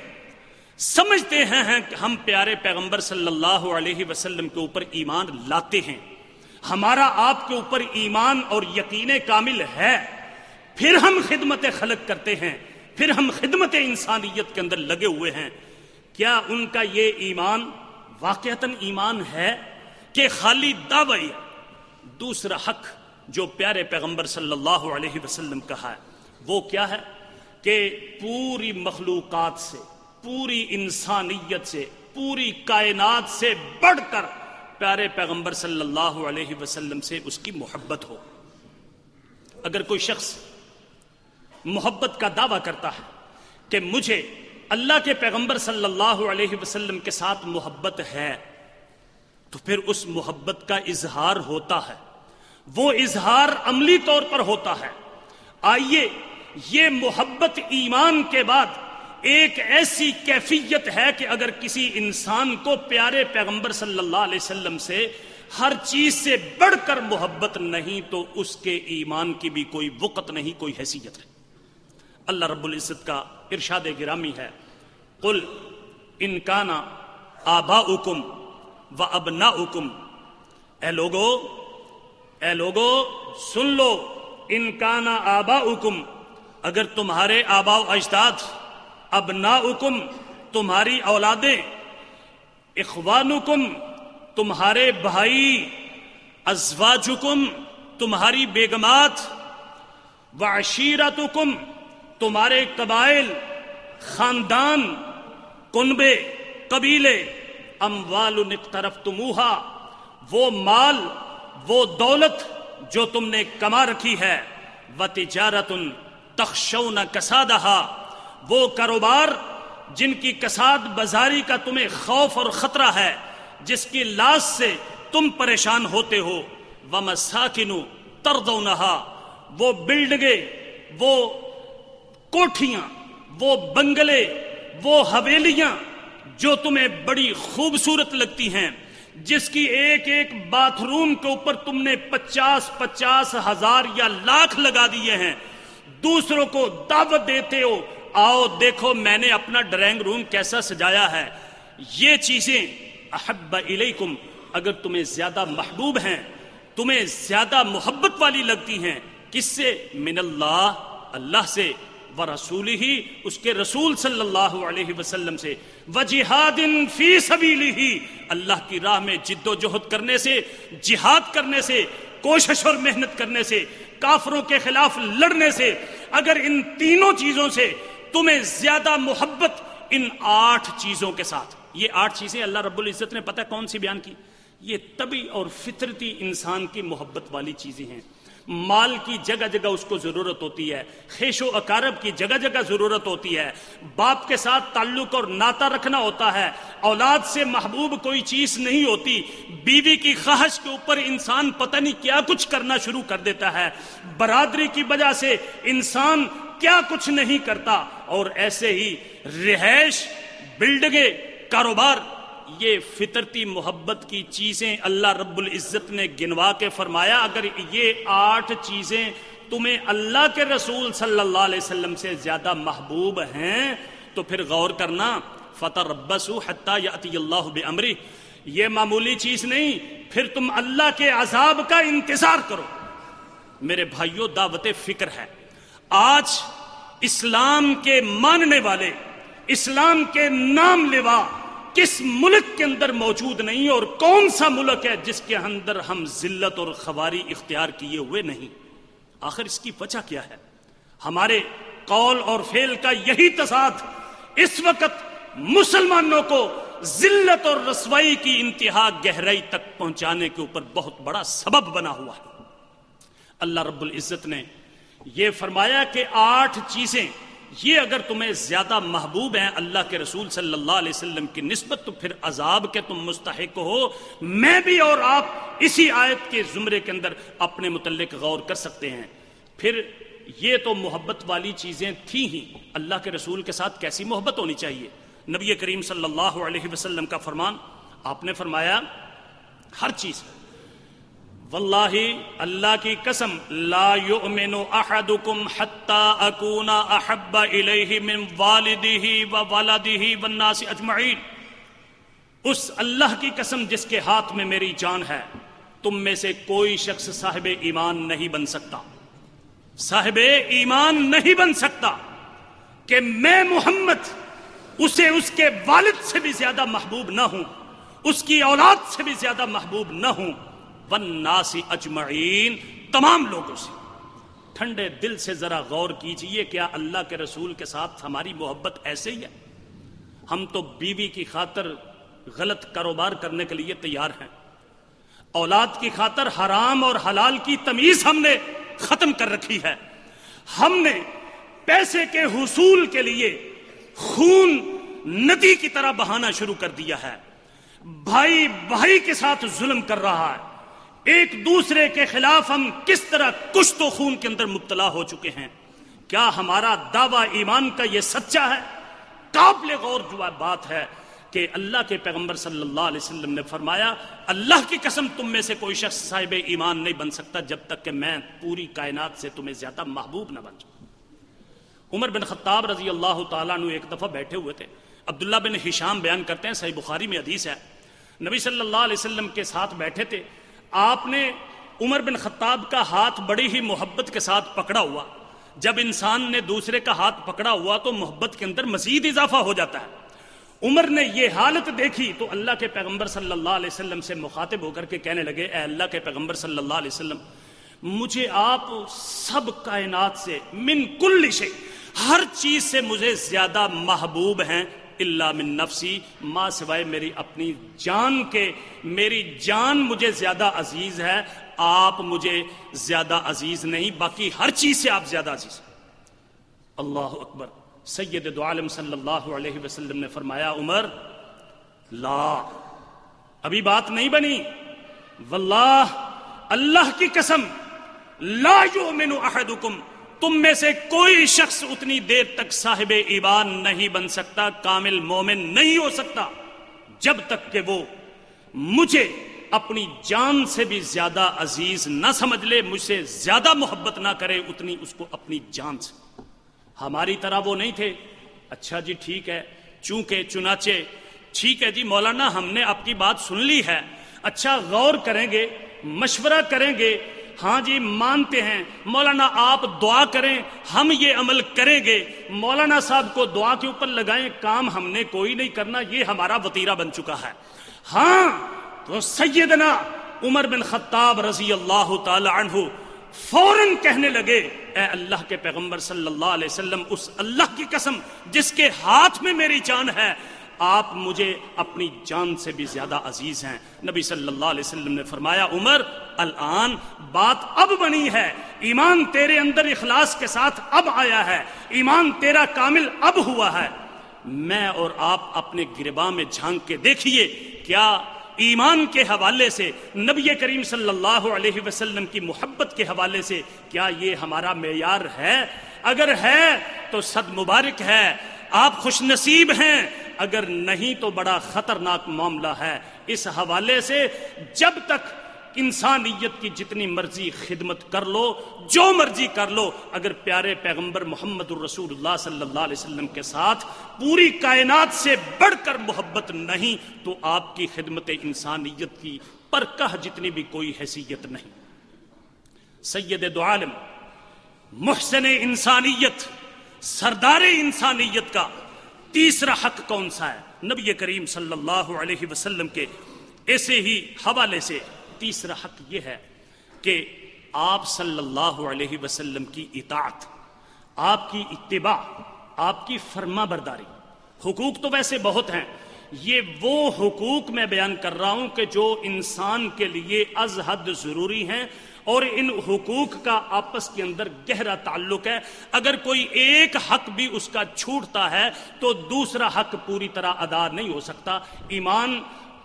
سمجھتے ہیں کہ ہم پیارے پیغمبر صلی اللہ علیہ وسلم کے اوپر ایمان لاتے ہیں، ہمارا آپ کے اوپر ایمان اور یقین کامل ہے، پھر ہم خدمت خلق کرتے ہیں، پھر ہم خدمت انسانیت کے اندر لگے ہوئے ہیں۔ کیا ان کا یہ ایمان واقعتاً ایمان ہے کہ خالی دعوی؟ دوسرا حق جو پیارے پیغمبر صلی اللہ علیہ وسلم کہا ہے وہ کیا ہے کہ پوری مخلوقات سے، پوری انسانیت سے، پوری کائنات سے بڑھ کر پیارے پیغمبر صلی اللہ علیہ وسلم سے اس کی محبت ہو۔ اگر کوئی شخص محبت کا دعویٰ کرتا ہے کہ مجھے اللہ کے پیغمبر صلی اللہ علیہ وسلم کے ساتھ محبت ہے، تو پھر اس محبت کا اظہار ہوتا ہے، وہ اظہار عملی طور پر ہوتا ہے۔ آئیے یہ محبت ایمان کے بعد ایک ایسی کیفیت ہے کہ اگر کسی انسان کو پیارے پیغمبر صلی اللہ علیہ وسلم سے ہر چیز سے بڑھ کر محبت نہیں تو اس کے ایمان کی بھی کوئی وقت نہیں، کوئی حیثیت نہیں۔ اللہ رب العزت کا ارشاد گرامی ہے قل ان کان آباؤکم و ابناؤکم، اے لوگو سن لو، ان کان آباؤکم، اگر تمہارے آباء و اجداد، ابناؤکم تمہاری اولادیں، اخوانکم تمہارے بھائی، ازواجکم تمہاری بیگمات، وعشیرتکم تمہارے قبائل، خاندان، کنبے، قبیلے، اموال اقترفتموہا وہ مال، وہ دولت جو تم نے کما رکھی ہے، وتجارت تخشون کسادہا وہ کاروبار جن کی کساد بازاری کا تمہیں خوف اور خطرہ ہے، جس کی لاش سے تم پریشان ہوتے ہو، ومساکن ترضونہا وہ بلڈنگیں، وہ کوٹھیاں، وہ بنگلے، وہ حویلیاں جو تمہیں بڑی خوبصورت لگتی ہیں، جس کی ایک ایک باتھ روم کے اوپر تم نے 50,000 ہزار یا لاکھ لگا دیے ہیں، دوسروں کو دعوت دیتے ہو آؤ دیکھو میں نے اپنا ڈرائنگ روم کیسا سجایا ہے۔ یہ چیزیں احب الیکم اگر تمہیں زیادہ محبوب ہیں، تمہیں زیادہ محبت والی لگتی ہیں، کس سے؟ من اللہ سے، ورسولہ اس کے رسول صلی اللہ علیہ وسلم سے، وجہاد فی سبیلہ اللہ کی راہ میں جد و جہد کرنے سے، جہاد کرنے سے، کوشش اور محنت کرنے سے، کافروں کے خلاف لڑنے سے، اگر ان تینوں چیزوں سے تمہیں زیادہ محبت، ان 8 چیزوں کے ساتھ، یہ 8 چیزیں اللہ رب العزت نے پتہ کون سی بیان کی؟ یہ طبعی اور فطرتی انسان کی محبت والی چیزیں ہیں۔ مال کی جگہ جگہ اس کو ضرورت ہوتی ہے، خیش و اقارب کی جگہ جگہ ضرورت ہوتی ہے، باپ کے ساتھ تعلق اور ناطہ رکھنا ہوتا ہے، اولاد سے محبوب کوئی چیز نہیں ہوتی، بیوی کی خواہش کے اوپر انسان پتہ نہیں کیا کچھ کرنا شروع کر دیتا ہے، برادری کی وجہ سے انسان کیا کچھ نہیں کرتا، اور ایسے ہی رہائش، بلڈنگیں، کاروبار، یہ فطرتی محبت کی چیزیں اللہ رب العزت نے گنوا کے فرمایا اگر یہ 8 چیزیں تمہیں اللہ کے رسول صلی اللہ علیہ وسلم سے زیادہ محبوب ہیں تو پھر غور کرنا، فتربصوا حتی یأتی اللہ بامرہ، یہ معمولی چیز نہیں، پھر تم اللہ کے عذاب کا انتظار کرو۔ میرے بھائیوں دعوت فکر ہے، آج اسلام کے ماننے والے، اسلام کے نام لیوا کس ملک کے اندر موجود نہیں، اور کون سا ملک ہے جس کے اندر ہم ذلت اور خواری اختیار کیے ہوئے نہیں؟ آخر اس کی وجہ کیا ہے؟ ہمارے قول اور فعل کا یہی تضاد اس وقت مسلمانوں کو ذلت اور رسوائی کی انتہا گہرائی تک پہنچانے کے اوپر بہت بڑا سبب بنا ہوا ہے۔ اللہ رب العزت نے یہ فرمایا کہ 8 چیزیں یہ اگر تمہیں زیادہ محبوب ہیں اللہ کے رسول صلی اللہ علیہ وسلم کی نسبت تو پھر عذاب کے تم مستحق ہو۔ میں بھی اور آپ اسی آیت کے زمرے کے اندر اپنے متعلق غور کر سکتے ہیں۔ پھر یہ تو محبت والی چیزیں تھیں ہی، اللہ کے رسول کے ساتھ کیسی محبت ہونی چاہیے؟ نبی کریم صلی اللہ علیہ وسلم کا فرمان، آپ نے فرمایا ہر چیز، واللہ اللہ کی قسم، لا یؤمن احدکم حتی اکون احب الیہ من والدہ وولدہ والناس اجمعین، اس اللہ کی قسم جس کے ہاتھ میں میری جان ہے، تم میں سے کوئی شخص صاحب ایمان نہیں بن سکتا، صاحب ایمان نہیں بن سکتا کہ میں محمد اسے اس کے والد سے بھی زیادہ محبوب نہ ہوں، اس کی اولاد سے بھی زیادہ محبوب نہ ہوں، والناس اجمعین، تمام لوگوں سے۔ ٹھنڈے دل سے ذرا غور کیجئے، کیا اللہ کے رسول کے ساتھ ہماری محبت ایسے ہی ہے؟ ہم تو بیوی کی خاطر غلط کاروبار کرنے کے لیے تیار ہیں، اولاد کی خاطر حرام اور حلال کی تمیز ہم نے ختم کر رکھی ہے، ہم نے پیسے کے حصول کے لیے خون ندی کی طرح بہانا شروع کر دیا ہے، بھائی بھائی کے ساتھ ظلم کر رہا ہے، ایک دوسرے کے خلاف ہم کس طرح کشت و خون کے اندر مبتلا ہو چکے ہیں۔ کیا ہمارا دعویٰ ایمان کا یہ سچا ہے؟ قابل غور جو بات ہے کہ اللہ کے پیغمبر صلی اللہ علیہ وسلم نے فرمایا، اللہ کی قسم تم میں سے کوئی شخص صاحب ایمان نہیں بن سکتا جب تک کہ میں پوری کائنات سے تمہیں زیادہ محبوب نہ بن جاؤں۔ عمر بن خطاب رضی اللہ تعالیٰ عنہ ایک دفعہ بیٹھے ہوئے تھے، عبداللہ بن ہشام بیان کرتے ہیں، صحیح بخاری میں حدیث ہے، نبی صلی اللہ علیہ وسلم کے ساتھ بیٹھے تھے، آپ نے عمر بن خطاب کا ہاتھ بڑی ہی محبت کے ساتھ پکڑا ہوا۔ جب انسان نے دوسرے کا ہاتھ پکڑا ہوا تو محبت کے اندر مزید اضافہ ہو جاتا ہے۔ عمر نے یہ حالت دیکھی تو اللہ کے پیغمبر صلی اللہ علیہ وسلم سے مخاطب ہو کر کے کہنے لگے، اے اللہ کے پیغمبر صلی اللہ علیہ وسلم، مجھے آپ سب کائنات سے، من کل شیء، ہر چیز سے مجھے زیادہ محبوب ہیں، الا من نفسی، ماں سوائے میری اپنی جان کے، میری جان مجھے زیادہ عزیز ہے، آپ مجھے زیادہ عزیز نہیں، باقی ہر چیز سے آپ زیادہ عزیز ہیں۔ اللہ اکبر۔ سید دو عالم صلی اللہ علیہ وسلم نے فرمایا، عمر لا، ابھی بات نہیں بنی، واللہ اللہ کی قسم، لا یؤمن احدکم، تم میں سے کوئی شخص اتنی دیر تک صاحب ایمان نہیں بن سکتا، کامل مومن نہیں ہو سکتا، جب تک کہ وہ مجھے اپنی جان سے بھی زیادہ عزیز نہ سمجھ لے، مجھ سے زیادہ محبت نہ کرے اتنی اس کو اپنی جان سے۔ ہماری طرح وہ نہیں تھے، اچھا جی ٹھیک ہے، چونکہ چنانچہ ٹھیک ہے جی مولانا ہم نے آپ کی بات سن لی ہے، اچھا غور کریں گے، مشورہ کریں گے، ہاں جی مانتے ہیں، مولانا آپ دعا کریں، ہم یہ عمل کریں گے، مولانا صاحب کو دعا کے اوپر لگائیں، کام ہم نے کوئی نہیں کرنا، یہ ہمارا وتیرہ بن چکا ہے۔ ہاں تو سیدنا عمر بن خطاب رضی اللہ تعالی عنہ فوراً کہنے لگے، اے اللہ کے پیغمبر صلی اللہ علیہ وسلم، اس اللہ کی قسم جس کے ہاتھ میں میری جان ہے، آپ مجھے اپنی جان سے بھی زیادہ عزیز ہیں۔ نبی صلی اللہ علیہ وسلم نے فرمایا، عمر الان بات اب بنی ہے، ایمان تیرے اندر اخلاص کے ساتھ اب آیا ہے، ایمان تیرا کامل اب ہوا ہے، میں اور آپ اپنے گرباں میں جھانک کے دیکھیے، کیا ایمان کے حوالے سے، نبی کریم صلی اللہ علیہ وسلم کی محبت کے حوالے سے کیا یہ ہمارا معیار ہے؟ اگر ہے تو صد مبارک ہے، آپ خوش نصیب ہیں، اگر نہیں تو بڑا خطرناک معاملہ ہے۔ اس حوالے سے جب تک انسانیت کی جتنی مرضی خدمت کر لو، جو مرضی کر لو، اگر پیارے پیغمبر محمد الرسول اللہ صلی اللہ علیہ وسلم کے ساتھ پوری کائنات سے بڑھ کر محبت نہیں تو آپ کی خدمت انسانیت کی پرکہ جتنی بھی کوئی حیثیت نہیں۔ سید دو عالم محسن انسانیت، سردار انسانیت کا تیسرا حق کون سا ہے؟ نبی کریم صلی اللہ علیہ وسلم کے ایسے ہی حوالے سے تیسرا حق یہ ہے کہ آپ صلی اللہ علیہ وسلم کی اطاعت، آپ کی اتباع، آپ کی فرما برداری۔ حقوق تو ویسے بہت ہیں، یہ وہ حقوق میں بیان کر رہا ہوں کہ جو انسان کے لیے از حد ضروری ہیں، اور ان حقوق کا آپس کے اندر گہرا تعلق ہے۔ اگر کوئی ایک حق بھی اس کا چھوٹتا ہے تو دوسرا حق پوری طرح ادا نہیں ہو سکتا۔ ایمان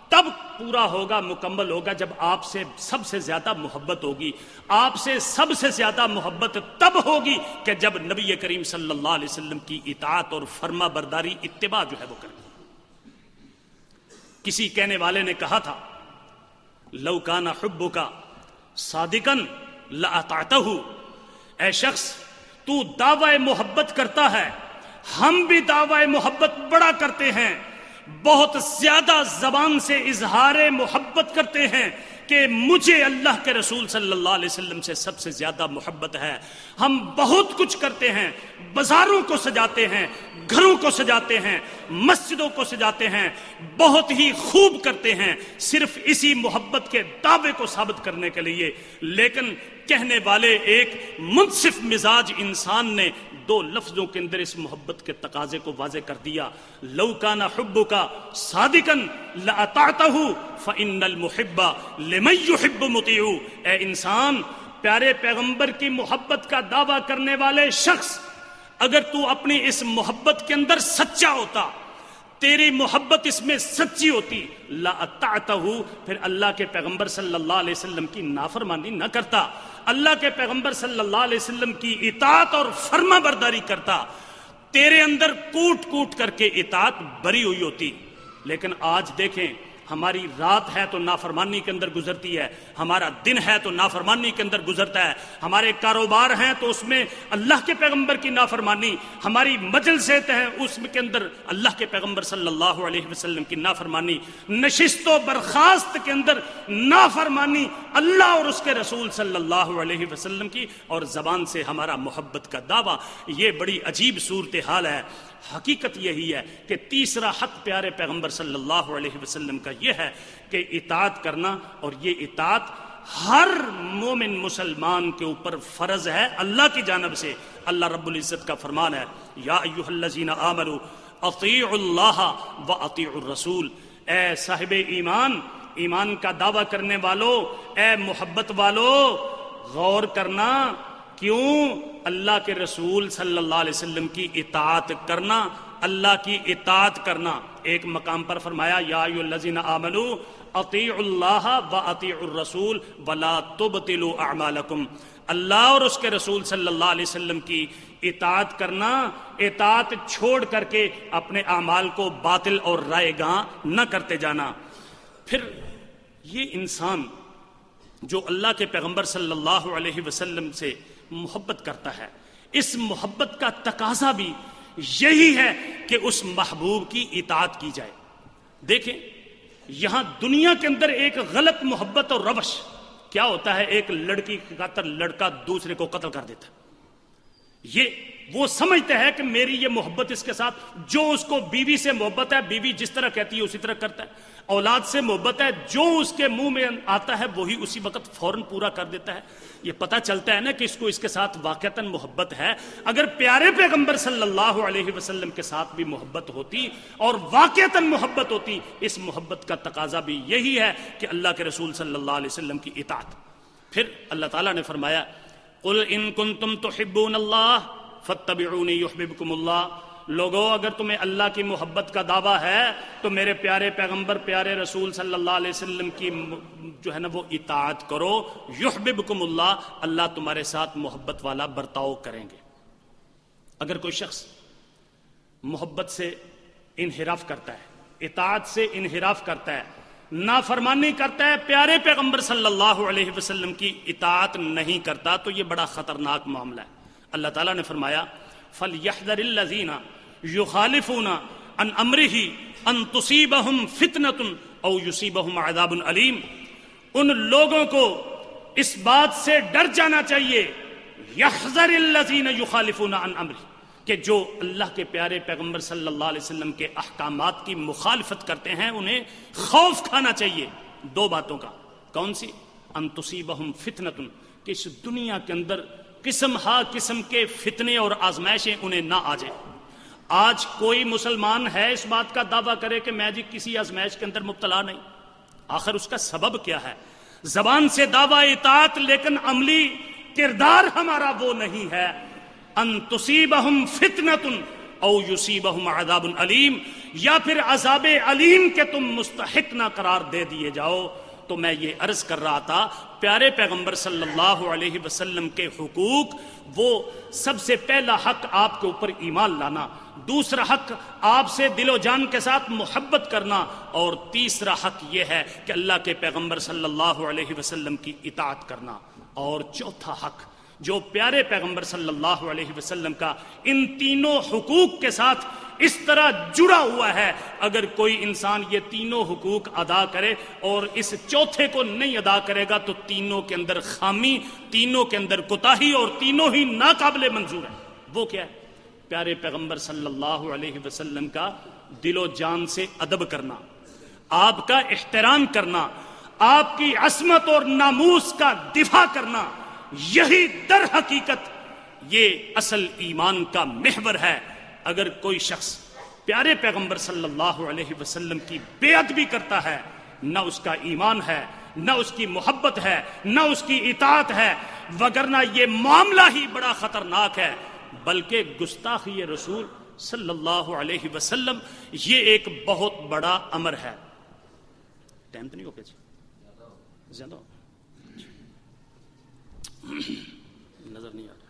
تب پورا ہوگا، مکمل ہوگا جب آپ سے سب سے زیادہ محبت ہوگی۔ آپ سے سب سے زیادہ محبت تب ہوگی کہ جب نبی کریم صلی اللہ علیہ وسلم کی اطاعت اور فرما برداری، اتباع جو ہے وہ کریں۔ کسی کہنے والے نے کہا تھا لو کان حبک صادقا لاطعتہ، اے شخص تو دعوی محبت کرتا ہے، ہم بھی دعوی محبت بڑا کرتے ہیں، بہت زیادہ زبان سے اظہار محبت کرتے ہیں کہ مجھے اللہ کے رسول صلی اللہ علیہ وسلم سے سب سے زیادہ محبت ہے۔ ہم بہت کچھ کرتے ہیں، بازاروں کو سجاتے ہیں، گھروں کو سجاتے ہیں، مسجدوں کو سجاتے ہیں، بہت ہی خوب کرتے ہیں، صرف اسی محبت کے دعوے کو ثابت کرنے کے لیے۔ لیکن کہنے والے ایک منصف مزاج انسان نے دو لفظوں کے اندر اس محبت کے تقاضے کو واضح کر دیا، لو کان حبک صادقا لاطعتہ فإن المحب لمن يحب مطیع۔ اے انسان، پیارے پیغمبر کی محبت کا دعویٰ کرنے والے شخص، اگر تو اپنی اس محبت کے اندر سچا ہوتا، تیری محبت اس میں سچی ہوتی، لاطعتہ، پھر اللہ کے پیغمبر صلی اللہ علیہ وسلم کی نافرمانی نہ کرتا، اللہ کے پیغمبر صلی اللہ علیہ وسلم کی اطاعت اور فرما برداری کرتا، تیرے اندر کوٹ کوٹ کر کے اطاعت بری ہوئی ہوتی۔ لیکن آج دیکھیں، ہماری رات ہے تو نافرمانی کے اندر گزرتی ہے، ہمارا دن ہے تو نافرمانی کے اندر گزرتا ہے، ہمارے کاروبار ہیں تو اس میں اللہ کے پیغمبر کی نافرمانی، ہماری مجلسیں ہیں اس کے اندر اللہ کے پیغمبر صلی اللہ علیہ وسلم کی نافرمانی، نشست و برخاست کے اندر نافرمانی اللہ اور اس کے رسول صلی اللہ علیہ وسلم کی، اور زبان سے ہمارا محبت کا دعویٰ۔ یہ بڑی عجیب صورتحال ہے۔ حقیقت یہی ہے کہ تیسرا حق پیارے پیغمبر صلی اللہ علیہ وسلم کا یہ ہے کہ اطاعت کرنا، اور یہ اطاعت ہر مومن مسلمان کے اوپر فرض ہے اللہ کی جانب سے۔ اللہ رب العزت کا فرمان ہے، یا ایھا الذین آمنوا اطیعوا اللہ واطیعوا الرسول۔ اے صاحب ایمان، ایمان کا دعویٰ کرنے والوں، اے محبت والو، غور کرنا، کیوں؟ اللہ کے رسول صلی اللہ علیہ وسلم کی اطاعت کرنا، اللہ کی اطاعت کرنا۔ ایک مقام پر فرمایا، یا ایھا الذین آمنوا اطیعوا اللہ واطیعوا الرسول ولا تبطلوا اعمالکم۔ اللہ اور اس کے رسول صلی اللہ علیہ وسلم کی اطاعت کرنا، اطاعت چھوڑ کر کے اپنے اعمال کو باطل اور رائے گاں نہ کرتے جانا۔ پھر یہ انسان جو اللہ کے پیغمبر صلی اللہ علیہ وسلم سے محبت کرتا ہے، اس محبت کا تقاضا بھی یہی ہے کہ اس محبوب کی اطاعت کی جائے۔ دیکھیں، یہاں دنیا کے اندر ایک غلط محبت اور روش کیا ہوتا ہے، ایک لڑکی کی خاطر لڑکا دوسرے کو قتل کر دیتا ہے۔ یہ وہ سمجھتا ہے کہ میری یہ محبت اس کے ساتھ، جو اس کو بیوی سے محبت ہے، بیوی جس طرح کہتی ہے اسی طرح کرتا ہے، اولاد سے محبت ہے، جو اس کے منہ میں آتا ہے وہی اسی وقت فوراً پورا کر دیتا ہے۔ یہ پتہ چلتا ہے نا کہ اس کو اس کے ساتھ واقعتاً محبت ہے۔ اگر پیارے پیغمبر صلی اللہ علیہ وسلم کے ساتھ بھی محبت ہوتی اور واقعتاً محبت ہوتی، اس محبت کا تقاضا بھی یہی ہے کہ اللہ کے رسول صلی اللہ علیہ وسلم کی اطاعت۔ پھر اللہ تعالیٰ نے فرمایا، قل ان کنتم تحبون اللہ فاتبعونی یحببکم اللہ۔ لوگو، اگر تمہیں اللہ کی محبت کا دعویٰ ہے تو میرے پیارے پیغمبر، پیارے رسول صلی اللہ علیہ وسلم کی جو ہے نا وہ اطاعت کرو، یحببکم اللہ، اللہ تمہارے ساتھ محبت والا برتاؤ کریں گے۔ اگر کوئی شخص محبت سے انحراف کرتا ہے، اطاعت سے انحراف کرتا ہے، نافرمانی کرتا ہے، پیارے پیغمبر صلی اللہ علیہ وسلم کی اطاعت نہیں کرتا، تو یہ بڑا خطرناک معاملہ ہے۔ اللہ تعالیٰ نے فرمایا، فَلْيَحْذَرِ الَّذِينَ يُخَالِفُونَ عَنْ أَمْرِهِ أَن تُصِيبَهُمْ فِتْنَةٌ أَوْ يُصِيبَهُمْ عَذَابٌ أَلِيمٌ۔ ان لوگوں کو اس بات سے ڈر جانا چاہیے یحذر الذین یخالفون عن امرہ، کہ جو اللہ کے پیارے پیغمبر صلی اللہ علیہ وسلم کے احکامات کی مخالفت کرتے ہیں انہیں خوف کھانا چاہیے دو باتوں کا۔ کون سی؟ ان تصیبہم فتنۃ، کہ اس دنیا کے اندر قسم ہا قسم کے فتنے اور آزمائشیں انہیں نہ آ جائیں۔ آج کوئی مسلمان ہے اس بات کا دعویٰ کرے کہ میں جی کسی آزمائش کے اندر مبتلا نہیں؟ آخر اس کا سبب کیا ہے؟ زبان سے دعویٰ اطاعت لیکن عملی کردار ہمارا وہ نہیں ہے۔ ان تصیبہم فتنۃ او یصیبہم عذاب علیم، یا پھر عذاب علیم کے تم مستحق نہ قرار دے دیے جاؤ۔ تو میں یہ عرض کر رہا تھا پیارے پیغمبر صلی اللہ علیہ وسلم کے حقوق، وہ سب سے پہلا حق آپ کے اوپر ایمان لانا، دوسرا حق آپ سے دل و جان کے ساتھ محبت کرنا، اور تیسرا حق یہ ہے کہ اللہ کے پیغمبر صلی اللہ علیہ وسلم کی اطاعت کرنا، اور چوتھا حق جو پیارے پیغمبر صلی اللہ علیہ وسلم کا ان تینوں حقوق کے ساتھ اس طرح جڑا ہوا ہے، اگر کوئی انسان یہ تینوں حقوق ادا کرے اور اس چوتھے کو نہیں ادا کرے گا تو تینوں کے اندر خامی، تینوں کے اندر کوتاہی، اور تینوں ہی ناقابل منظور ہے۔ وہ کیا ہے؟ پیارے پیغمبر صلی اللہ علیہ وسلم کا دل و جان سے ادب کرنا، آپ کا احترام کرنا، آپ کی عصمت اور ناموس کا دفاع کرنا، یہی در حقیقت یہ اصل ایمان کا محور ہے۔ اگر کوئی شخص پیارے پیغمبر صلی اللہ علیہ وسلم کی بے ادبی کرتا ہے، نہ اس کا ایمان ہے، نہ اس کی محبت ہے، نہ اس کی اطاعت ہے، وگرنہ یہ معاملہ ہی بڑا خطرناک ہے، بلکہ گستاخی رسول صلی اللہ علیہ وسلم یہ ایک بہت بڑا امر ہے۔ ٹائم تو نہیں ہو گیا جی؟ زیادہ ہو نظر نہیں آ رہا۔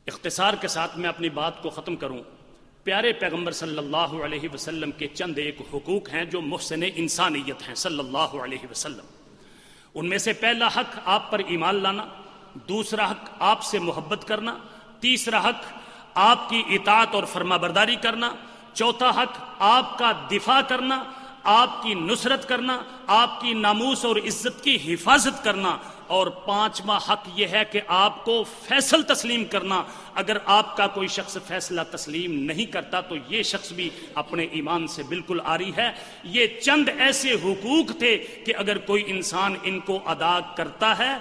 اختصار کے ساتھ میں اپنی بات کو ختم کروں۔ پیارے پیغمبر صلی اللہ علیہ وسلم کے چند ایک حقوق ہیں جو محسن انسانیت ہیں صلی اللہ علیہ وسلم۔ ان میں سے پہلا حق آپ پر ایمان لانا، دوسرا حق آپ سے محبت کرنا، تیسرا حق آپ کی اطاعت اور فرما برداری کرنا، چوتھا حق آپ کا دفاع کرنا، آپ کی نصرت کرنا، آپ کی ناموس اور عزت کی حفاظت کرنا، اور پانچواں حق یہ ہے کہ آپ کو فیصل تسلیم کرنا۔ اگر آپ کا کوئی شخص فیصلہ تسلیم نہیں کرتا تو یہ شخص بھی اپنے ایمان سے بالکل عاری ہے۔ یہ چند ایسے حقوق تھے کہ اگر کوئی انسان ان کو ادا کرتا ہے،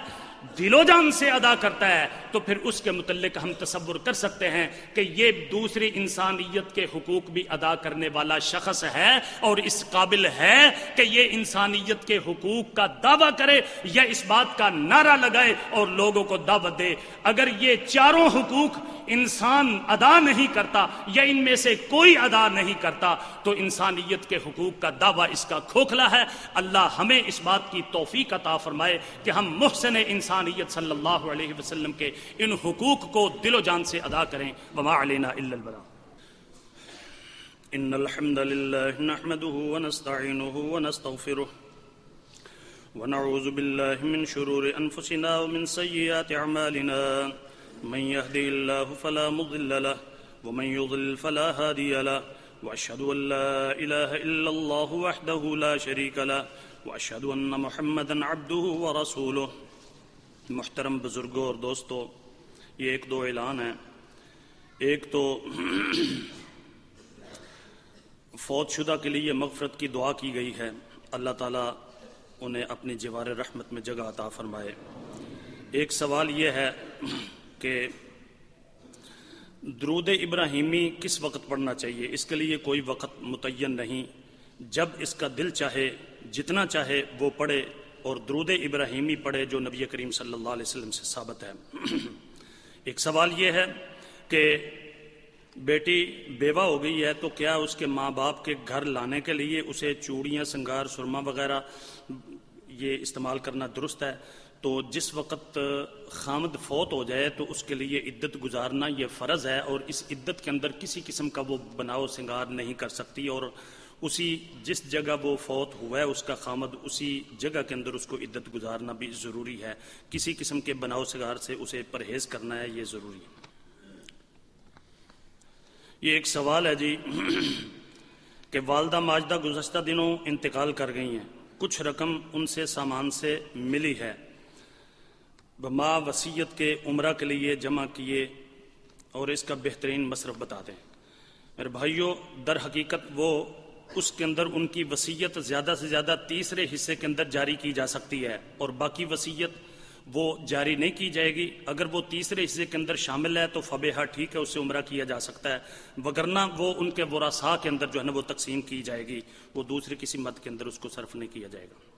دل و جان سے ادا کرتا ہے، تو پھر اس کے متعلق ہم تصور کر سکتے ہیں کہ یہ دوسری انسانیت کے حقوق بھی ادا کرنے والا شخص ہے اور اس قابل ہے کہ یہ انسانیت کے حقوق کا دعویٰ کرے یا اس بات کا نعرہ لگائے اور لوگوں کو دعوت دے۔ اگر یہ چاروں حقوق انسان ادا نہیں کرتا یا ان میں سے کوئی ادا نہیں کرتا تو انسانیت کے حقوق کا دعویٰ اس کا کھوکھلا ہے۔ اللہ ہمیں اس بات کی توفیق عطا فرمائے کہ ہم محسن انسانیت صلی اللہ علیہ وسلم کے ان حقوق کو دل و جان سے ادا کریں۔ وما علینا الا البلاغ۔ ان الحمد للہ نحمده ونستعینه ونستغفره ونعوذ باللہ من شرور انفسنا ومن سیئات اعمالنا، من يهده الله فلا مضل له ومن يضلل فلا هادي له، واشهد ان لا اله الا الله وحده لا شريك له واشهد ان محمدا عبده ورسوله۔ محترم بزرگوں اور دوستو، یہ ایک دو اعلان ہیں۔ ایک تو فوت شدہ کے لیے مغفرت کی دعا کی گئی ہے، اللہ تعالیٰ انہیں اپنی جوار رحمت میں جگہ عطا فرمائے۔ ایک سوال یہ ہے کہ درود ابراہیمی کس وقت پڑھنا چاہیے؟ اس کے لیے کوئی وقت متعین نہیں، جب اس کا دل چاہے جتنا چاہے وہ پڑھے، اور درود ابراہیمی پڑھے جو نبی کریم صلی اللہ علیہ وسلم سے ثابت ہے۔ ایک سوال یہ ہے کہ بیٹی بیوہ ہو گئی ہے تو کیا اس کے ماں باپ کے گھر لانے کے لیے اسے چوڑیاں، سنگار، سرما وغیرہ یہ استعمال کرنا درست ہے؟ تو جس وقت خامد فوت ہو جائے تو اس کے لیے عدت گزارنا یہ فرض ہے، اور اس عدت کے اندر کسی قسم کا وہ بناؤ سنگار نہیں کر سکتی، اور اسی جس جگہ وہ فوت ہوا ہے اس کا خامد اسی جگہ کے اندر اس کو عدت گزارنا بھی ضروری ہے۔ کسی قسم کے بناؤ سنگار سے اسے پرہیز کرنا ہے، یہ ضروری ہے۔ یہ ایک سوال ہے جی کہ والدہ ماجدہ گزشتہ دنوں انتقال کر گئی ہیں، کچھ رقم ان سے سامان سے ملی ہے، بما وصیت کے عمرہ کے لیے جمع کیے اور اس کا بہترین مصرف بتا دیں۔ میرے بھائیوں، در حقیقت وہ اس کے اندر ان کی وصیت زیادہ سے زیادہ تیسرے حصے کے اندر جاری کی جا سکتی ہے، اور باقی وصیت وہ جاری نہیں کی جائے گی۔ اگر وہ تیسرے حصے کے اندر شامل ہے تو فبیہا، ٹھیک ہے، اس سے عمرہ کیا جا سکتا ہے، وگرنہ وہ ان کے ورثاء کے اندر جو ہے نا وہ تقسیم کی جائے گی، وہ دوسرے کسی مد کے اندر اس کو صرف نہیں کیا جائے گا۔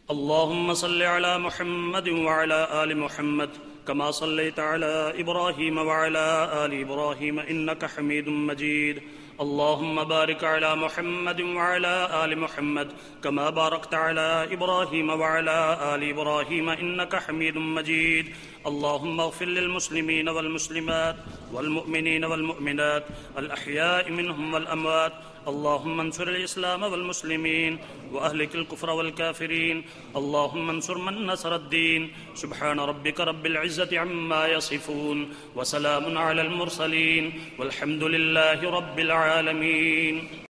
اللهم صل على محمد وعلى آل محمد كما صليت على إبراهيم وعلى آل إبراهيم إنك حميد مجيد اللهم بارك على محمد وعلى آل محمد كما باركت على إبراهيم وعلى آل إبراهيم إنك حميد مجيد اللهم اغفر للمسلمين والمسلمات والمؤمنين والمؤمنات الأحياء منهم والأموات اللهم انصر الإسلام والمسلمين وأهلك الكفر والكافرين اللهم انصر من نصر الدين سبحان ربك رب العزة عما يصفون وسلام على المرسلين والحمد لله رب العالمين۔